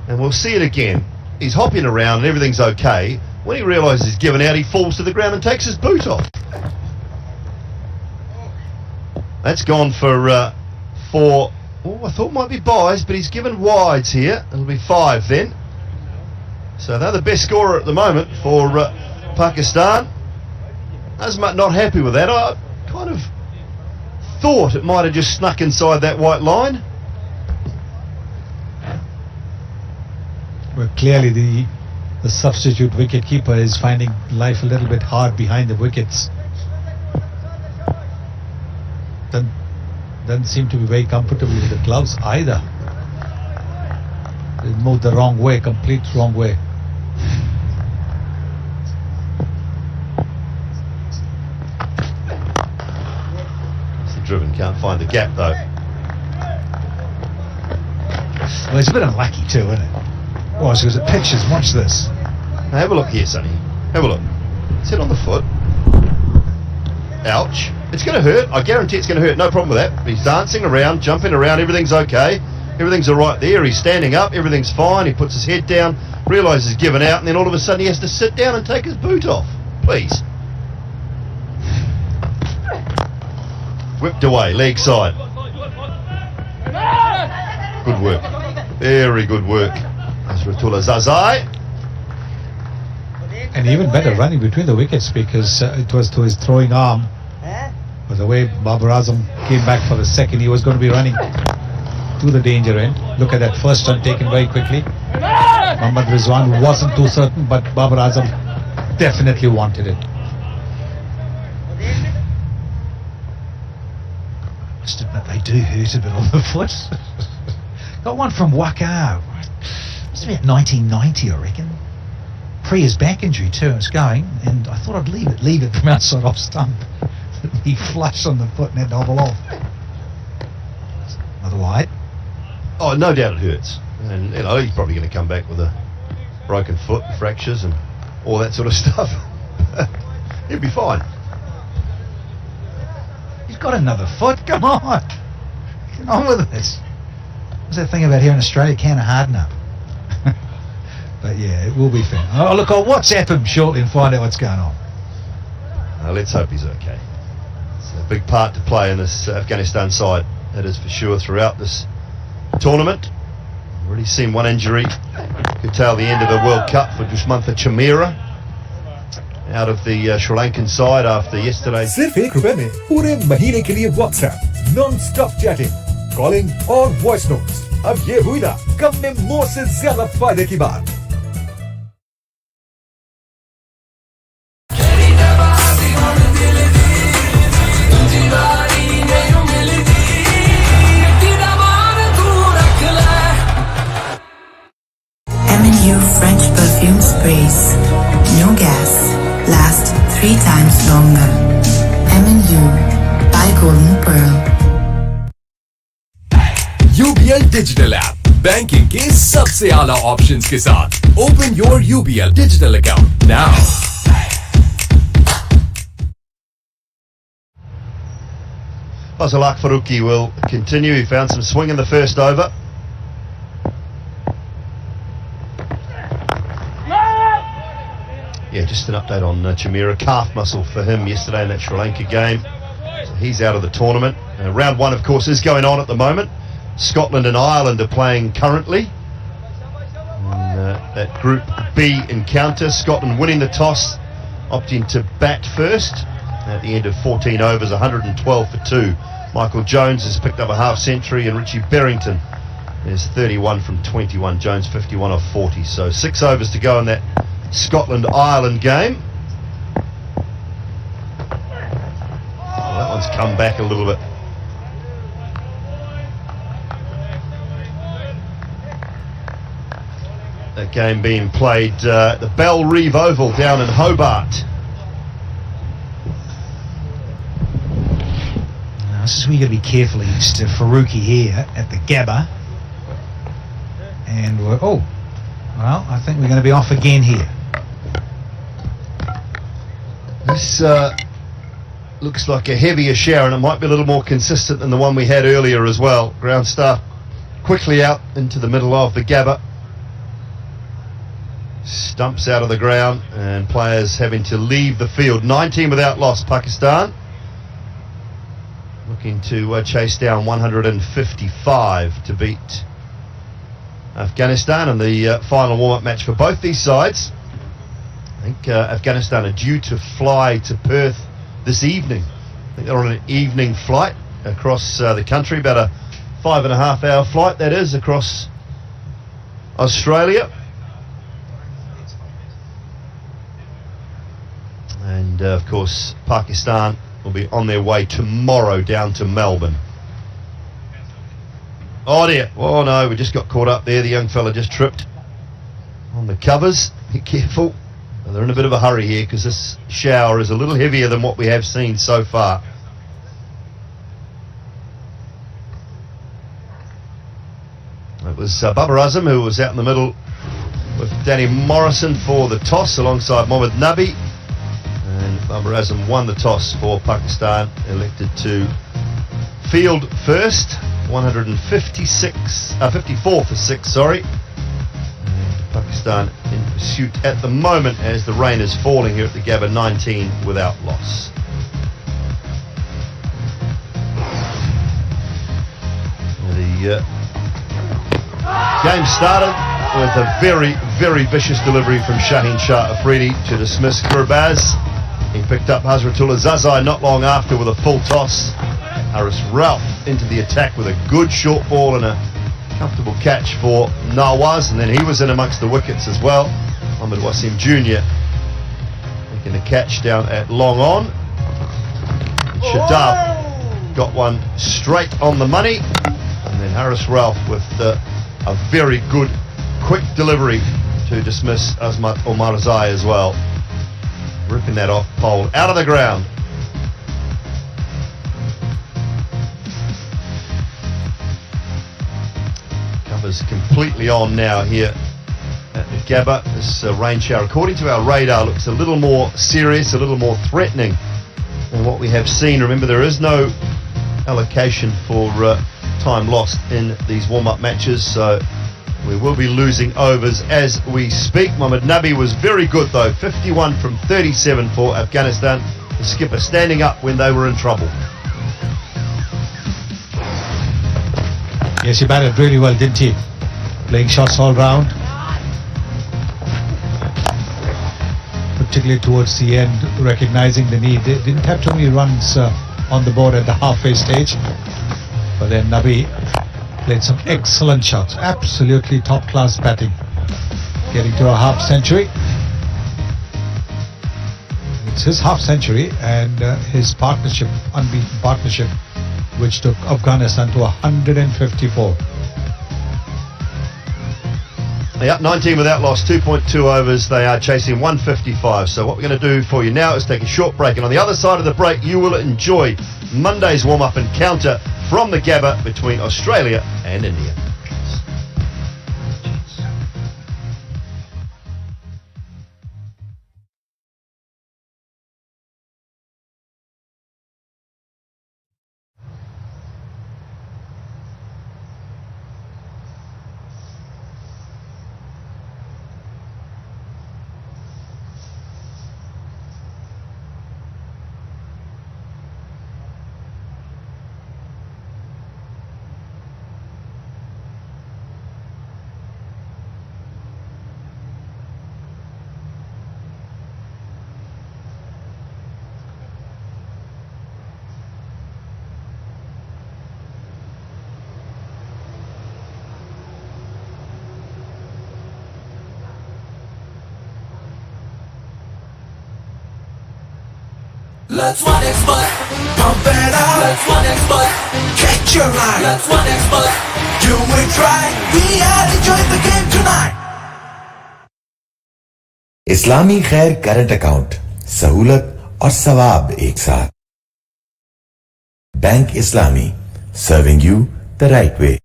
And we'll see it again. He's hopping around and everything's okay. When he realises he's given out, he falls to the ground and takes his boot off. That's gone for I thought might be buys, but he's given wides here. It'll be 5 then. So they're the best scorer at the moment for Pakistan. Azmat not happy with that. I kind of thought it might have just snuck inside that white line. Well, clearly the substitute wicket-keeper is finding life a little bit hard behind the wickets. Doesn't seem to be very comfortable with the gloves either. They moved the wrong way, complete wrong way. Driven can't find the gap though. Well, it's a bit unlucky too, isn't it? Oh, so the pictures, watch this. Now have a look here, Sonny. Have a look. Sit on the foot. Ouch. It's going to hurt. I guarantee it's going to hurt. No problem with that. He's dancing around, jumping around. Everything's okay. Everything's all right there. He's standing up. Everything's fine. He puts his head down, realises he's given out, and then all of a sudden he has to sit down and take his boot off. Please. Whipped away, leg side. Good work. Very good work. Nasratullah Zazai. And even better running between the wickets because it was to his throwing arm. But the way Babar Azam came back for the second, he was going to be running to the danger end. Look at that first run taken very quickly. Mohammad Rizwan wasn't too certain, but Babar Azam definitely wanted it. Must admit they do hurt a bit on the foot. Got one from Waka. Must be about 1990, I reckon. Pre his back injury too. It's going, and I thought I'd leave it from outside off stump. He flushed on the foot and had to hobble off. Another wide. Oh, no doubt it hurts. And, he's probably going to come back with a broken foot, fractures and all that sort of stuff. He'll be fine. He's got another foot. Come on. Get on with it. What's that thing about here in Australia? Can of harden up. But yeah, it will be fine. Oh, look, I'll WhatsApp him shortly and find out what's going on. Let's hope he's okay. It's a big part to play in this Afghanistan side. That is for sure throughout this tournament. Already seen one injury. Could tell the end of the World Cup for Dushmantha Chamira out of the Sri Lankan side after yesterday. सिर्फ ₹1 में पूरे महीने के लिए WhatsApp non-stop chatting, calling और voice notes. अब ये हुई ना कम में मोर से ज्यादा फायदे की बात. M&U French perfume sprays. No gas. Last 3 times longer. M&U by Golden Pearl. UBL Digital App. Banking के सबसे आला options के साथ. Open your UBL Digital account now. Fazalak Faruqi will continue. He found some swing in the first over. Yeah, just an update on Chamira. Calf muscle for him yesterday in that Sri Lanka game. So he's out of the tournament. Round 1, of course, is going on at the moment. Scotland and Ireland are playing currently. And, that Group B encounter. Scotland winning the toss, opting to bat first. At the end of 14 overs, 112 for 2. Michael Jones has picked up a half century and Richie Berrington is 31 from 21. Jones 51 off 40. So 6 overs to go in that Scotland-Ireland game. Well, that one's come back a little bit. That game being played at the Bell Reeve Oval down in Hobart. Now, this is where you've got to be careful against Faruqi here at the Gabba. And we're, well, I think we're going to be off again here. This looks like a heavier shower, and it might be a little more consistent than the one we had earlier as well. Ground staff quickly out into the middle of the Gabba. Stumps out of the ground, and players having to leave the field. 19 without loss, Pakistan. Looking to chase down 155 to beat Afghanistan in the final warm-up match for both these sides. I think Afghanistan are due to fly to Perth this evening. I think they're on an evening flight across the country, about a 5.5 hour flight that is, across Australia. And of course Pakistan will be on their way tomorrow down to Melbourne. Oh dear, oh no, we just got caught up there. The young fella just tripped on the covers. Be careful. They're in a bit of a hurry here because this shower is a little heavier than what we have seen so far. It was Babar Azam who was out in the middle with Danny Morrison for the toss alongside Mohammad Nabi. And Babar Azam won the toss for Pakistan, elected to field first. 54 for 6, sorry. Pakistan in pursuit at the moment as the rain is falling here at the Gabba. 19 without loss. The game started with a very, very vicious delivery from Shaheen Shah Afridi to dismiss Gurbaz. He picked up Hazratullah Zazai not long after with a full toss. Haris Ralph into the attack with a good short ball and a comfortable catch for Nawaz, and then he was in amongst the wickets as well. Ahmed Wasim Jr. making the catch down at long on. Shadab got one straight on the money, and then Haris Ralph with a very good quick delivery to dismiss Azmat Omarzai as well, ripping that off pole out of the ground. is completely on now here at the Gabba. This rain shower, according to our radar, looks a little more serious, a little more threatening than what we have seen. Remember, there is no allocation for time lost in these warm-up matches, so we will be losing overs as we speak. Mohamed Nabi was very good though, 51 from 37 for Afghanistan. The skipper standing up when they were in trouble. Yes, he batted really well, didn't he? Playing shots all round. Particularly towards the end, recognizing the need. They didn't have too many runs on the board at the halfway stage. But then Nabi played some excellent shots. Absolutely top-class batting. Getting to a half-century. It's his half-century and his partnership, unbeaten partnership, which took Afghanistan to 154. They're up 19 without loss, 2.2 overs. They are chasing 155. So what we're going to do for you now is take a short break. And on the other side of the break, you will enjoy Monday's warm-up encounter from the Gabba between Australia and India. Let's one expert, pump it up. Let's one expert, catch your eye. Let's one expert, do it right. We are enjoying the game tonight. इस्लामी खैर current account, सहूलत और सवाब एक साथ. Bank Islami, serving you the right way.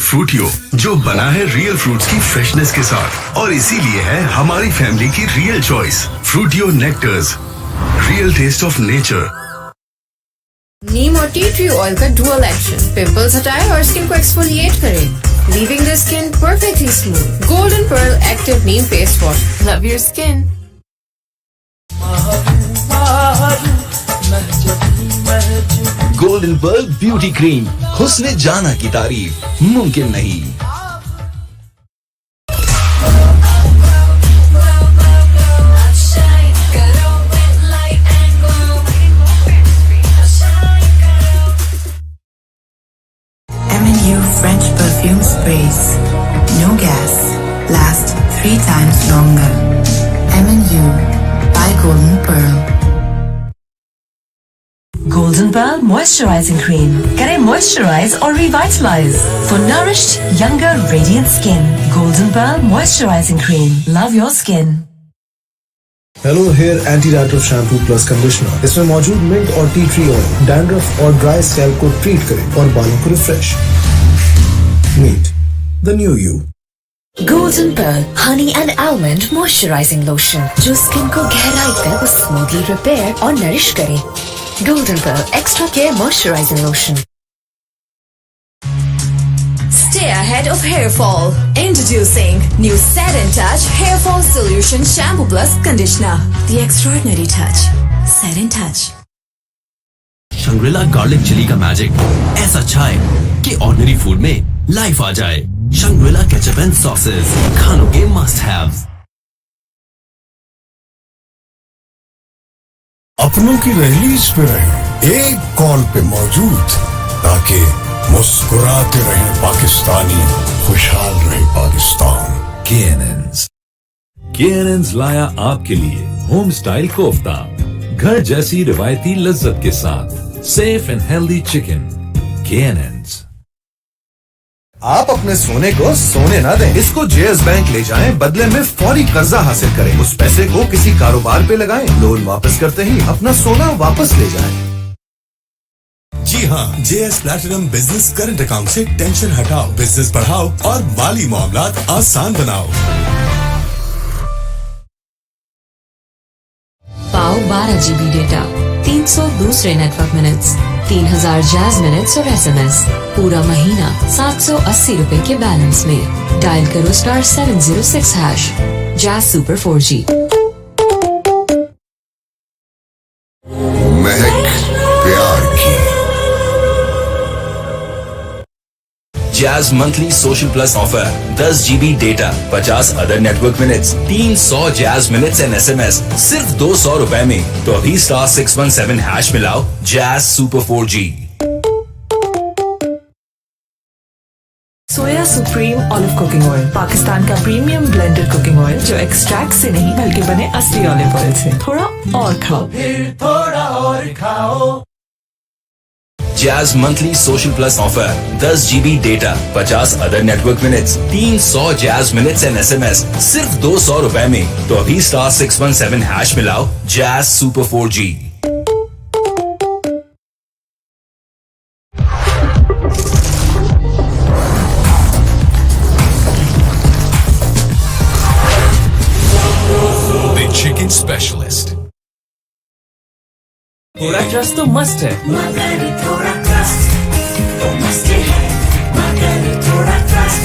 फ्रूटियो, जो बना है real fruits की फ्रेशनेस के साथ और इसीलिए है हमारी फैमिली की real choice. Fruitien nectars, real taste of nature. नीम और टी ट्री ऑयल का डुअल एक्शन पिंपल्स हटाए और स्किन को एक्सफोलिएट करे, leaving the skin perfectly smooth. Golden pearl active neem face wash. Love your skin. Golden pearl beauty cream, हुस्न जाना की तारीफ मुमकिन नहीं. M&U French perfume sprays. No gas. Last 3 times longer. M&U by Golden Pearl. Golden Pearl Moisturizing Cream. Kare moisturize or revitalize. For nourished, younger, radiant skin. Golden Pearl Moisturizing Cream. Love your skin. Hello hair anti dandruff shampoo plus conditioner. इसमें मौजूद mint और tea tree oil dandruff और dry scalp को treat करें और बालों को refresh. Meet the new you. Golden Pearl Honey and Almond Moisturizing Lotion, जो स्किन को गहराई तक स्मूथली रिपेयर और नरिश करे. Golden Pearl Extra Care Moisturizing Lotion. Stay ahead of hair fall. Introducing new Set and Touch Hair Fall Solution Shampoo Plus Conditioner. The extraordinary touch. Set and Touch. Shangrila garlic chilli का magic ऐसा अच्छा है कि ordinary food में life आ जाए. Shangrila ketchup and sauces, खानों के मस्ट हैव्स. अपनों की रैलीज पे रहे, एक कॉल पे मौजूद, ताकि मुस्कुराते रहे पाकिस्तानी, खुशहाल रहे पाकिस्तान. KNN's लाया आपके लिए होम स्टाइल कोफ्ता, घर जैसी रिवायती लज्जत के साथ. Safe and healthy chicken. K&Ns. आप अपने सोने को सोने ना दें, इसको जेएस बैंक ले जाएं, बदले में फौरी कर्जा हासिल करें, उस पैसे को किसी कारोबार पे लगाएं, लोन वापस करते ही अपना सोना वापस ले जाएं। जी हाँ, JS platinum business current account से टेंशन हटाओ, बिजनेस बढ़ाओ और माली मामलात आसान बनाओ। पाओ 12 GB डेटा, 300 दूसरे नेटवर्क मिनट्स, 3000 जैज मिनट्स और SMS, पूरा महीना 780 रुपए के बैलेंस में। डायल करो *706#, जैज सुपर 4G। महक प्यार की। Jazz monthly social plus offer 10 GB data, 50 other network minutes, 300 Jazz minutes and SMS सिर्फ 200 रुपए में। तो अभी *617# मिलाओ, Jazz super 4G। Soya supreme olive cooking oil, Pakistan का प्रीमियम ब्लेंडेड कुकिंग ऑयल जो एक्सट्रैक्ट से नहीं बल्कि बने असली ऑलिव ऑयल से। थोड़ा और खाओ, फिर थोड़ा और खाओ। Jazz monthly social plus offer 10 GB data, 50 other network minutes, 300 Jazz minutes and SMS सिर्फ 200 रुपए में। तो अभी *617# मिलाओ, Jazz super 4G। The Chicken Specialist. थोड़ा ट्रस्ट तो मस्ट है, मगर थोड़ा ट्रस्ट तो मस्त है, मगर थोड़ा trust.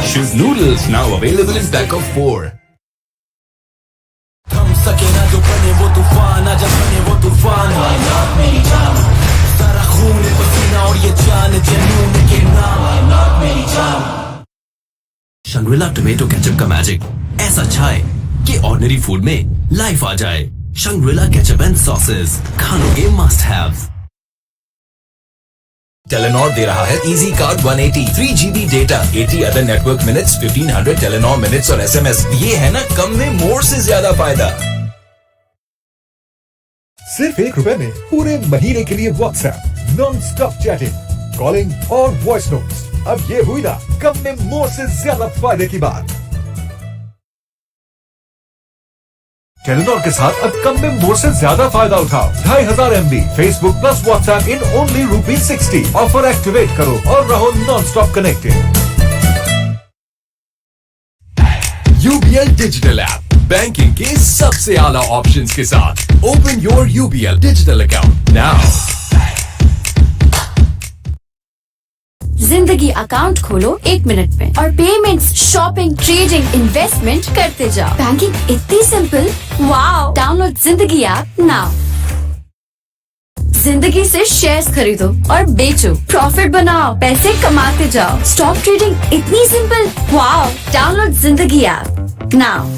Shoot noodles now available in pack of 4. थम सके ना जो बने वो तूफान, आजा बने वो तूफान। मेरी जान, सारा खून है पसीना और ये जान जनून के नाम। मेरी जान। शंग्रिला टोमेटो केचप का मैजिक ऐसा अच्छा है कि ऑर्डिनरी फूड में लाइफ आ जाए। शंग्रिला केचप एंड सॉसेस, खानों के मस्ट हैव। टेलेनॉर दे रहा है easy card 180, 3 GB data, 80 other network minutes, 1500 Telenor minutes और SMS। ये है ना कम में मोर से ज्यादा फायदा। सिर्फ ₹1 में पूरे महीने के लिए WhatsApp, non stop chatting, calling और वॉइस नोट्स। अब ये हुई ना कम में मोर से ज्यादा फायदे की बात। टेलीनॉर के साथ अब कम में मोर से ज्यादा फायदा उठाओ। 2500 MB Facebook plus WhatsApp in only ₹60। Offer activate करो और रहो non stop connected. UBL digital app, banking के सबसे आला ऑप्शंस के साथ। Open your UBL digital account now. जिंदगी अकाउंट खोलो 1 मिनट में और पेमेंट्स, शॉपिंग, ट्रेडिंग, इन्वेस्टमेंट करते जाओ। बैंकिंग इतनी सिंपल, वाओ। डाउनलोड जिंदगी ऐप नाउ। जिंदगी से शेयर्स खरीदो और बेचो, प्रॉफिट बनाओ, पैसे कमाते जाओ। स्टॉक ट्रेडिंग इतनी सिंपल, वाओ। डाउनलोड जिंदगी app now.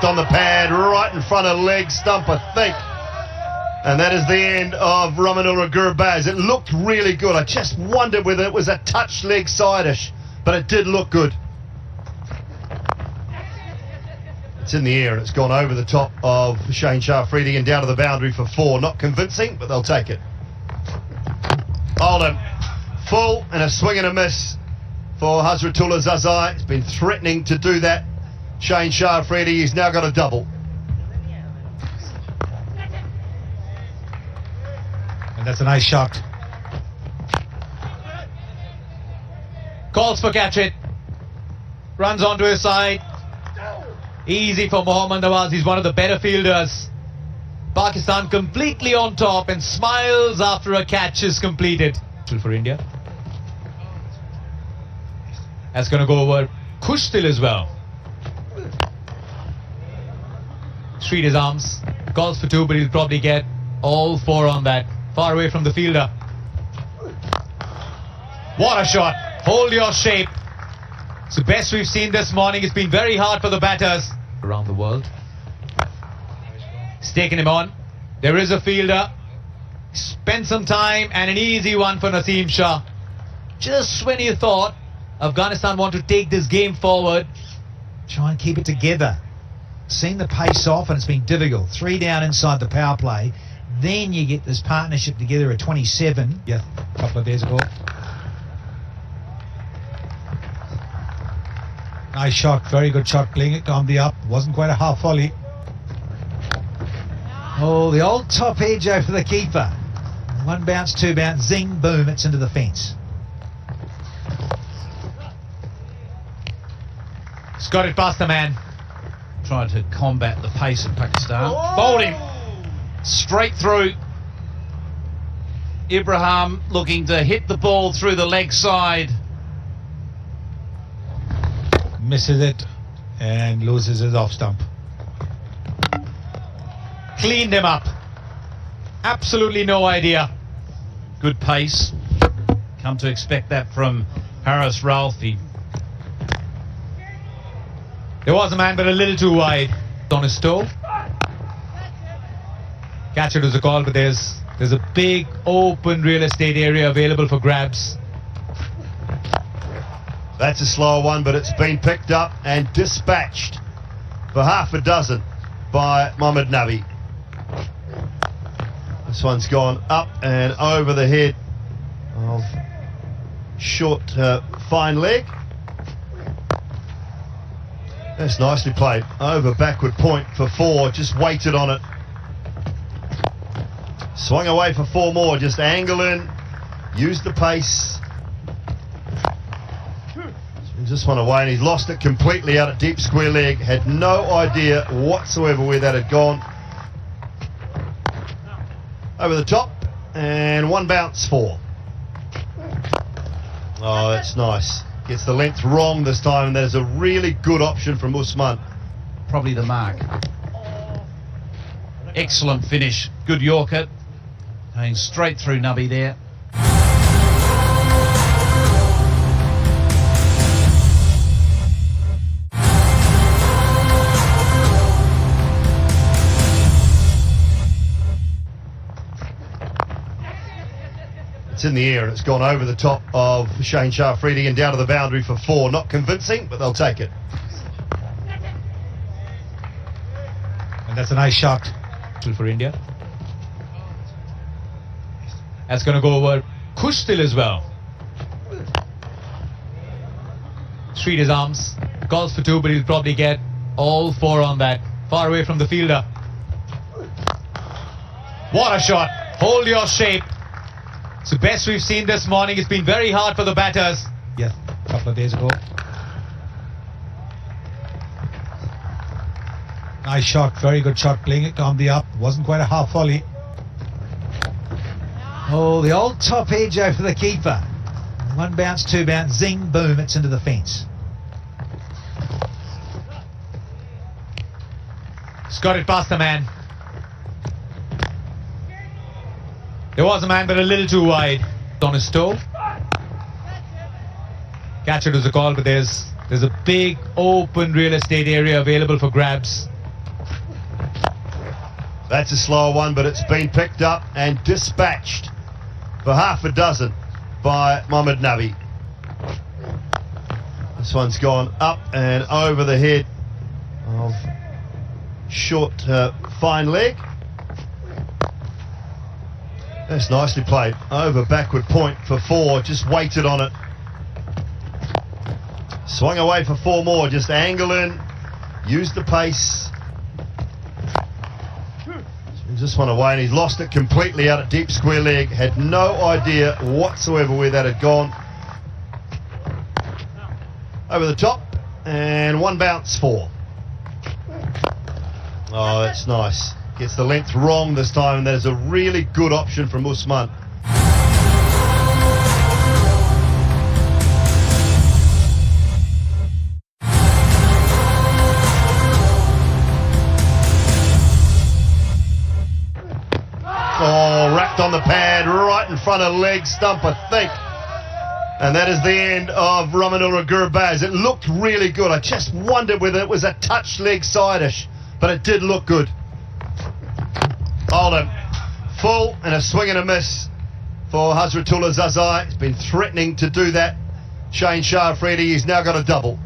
on the pad, right in front of leg stump, I think. And that is the end of Ramanura Gurbaz. It looked really good. I just wondered whether it was a touch leg side-ish, but it did look good. It's in the air and it's gone over the top of Shane Shafridi and down to the boundary for 4. Not convincing, but they'll take it. Oldham, full and a swing and a miss for Hazratullah Zazai. It's been threatening to do that. Shane Shafridi, he's now got a double. And that's a nice shot. Calls for catch it. Runs onto his side. Easy for Mohammad Nawaz. He's one of the better fielders. Pakistan completely on top and smiles after a catch is completed. For India. That's going to go over Kushtil as well. Street his arms. Calls for 2, but he'll probably get all 4 on that. Far away from the fielder. What a shot. Hold your shape. It's the best we've seen this morning. It's been very hard for the batters around the world. He's taken him on. There is a fielder. Spent some time and an easy one for Naseem Shah. Just when you thought Afghanistan want to take this game forward, Try and keep it together. Seen the pace off and it's been difficult. 3 down inside the power play. Then you get this partnership together at 27. Yeah, a couple of days ago. Nice shot, very good shot, playing it on the up. Wasn't quite a half volley. Oh, the old top edge over the keeper. 1 bounce, 2 bounce, zing, boom, it's into the fence. He's got it past the man. Trying to combat the pace of Pakistan. Bowled him. Straight through. Ibrahim looking to hit the ball through the leg side. Misses it and loses his off stump. Cleaned him up. Absolutely no idea. Good pace. Come to expect that from Haris Ralphie. There was a man, but a little too wide on his toe. Catch it was a call, but there's a big open real estate area available for grabs. That's a slower one, but it's been picked up and dispatched for half a dozen by Mohammad Nabi. This one's gone up and over the head of short, fine leg. That's nicely played. Over backward point for 4, just waited on it. Swung away for 4 more, just angle in, use the pace. This one away and he's lost it completely out at deep square leg. Had no idea whatsoever where that had gone. Over the top and 1 bounce 4. Oh, that's nice. Gets the length wrong this time and that is a really good option from Usman. Probably the mark. Excellent finish. Good Yorker. Going straight through Nabi there. It's in the air and it's gone over the top of Shane Shafridi and down to the boundary for 4. Not convincing, but they'll take it. And that's a nice shot. For India. That's going to go over Kushtil as well. Street his arms. Calls for 2, but he'll probably get all 4 on that. Far away from the fielder. What a shot. Hold your shape. It's the best we've seen this morning. It's been very hard for the batters. Yeah, a couple of days ago. Nice shot, very good shot, playing it on the up. Wasn't quite a half volley. Oh, the old top edge over the keeper. 1 bounce, 2 bounce, zing, boom, it's into the fence. He's got it past the man. There was a man, but a little too wide on his toe. Catch it was a call, but there's a big open real estate area available for grabs. That's a slower one, but it's been picked up and dispatched for half a dozen by Mohamed Nabi. This one's gone up and over the head of short, fine leg. That's nicely played. Over backward point for 4, just waited on it. Swung away for 4 more, just angle in, use the pace. Swings this one away and he's lost it completely out at deep square leg. Had no idea whatsoever where that had gone. Over the top and 1 bounce 4. Oh, that's nice. Gets the length wrong this time, and that is a really good option from Usman. Oh, wrapped on the pad, right in front of leg stump, I think. And that is the end of Ramanura Gurbaz. It looked really good. I just wondered whether it was a touch leg side-ish, but it did look good. Oldham, full and a swing and a miss for Hazratullah Zazai. He's been threatening to do that. Shane Shah Afridi, he's now got a double.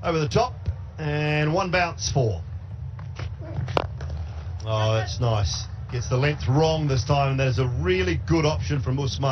over the top, and one bounce four. Oh, that's nice. Gets the length wrong this time, and that is a really good option from Usman.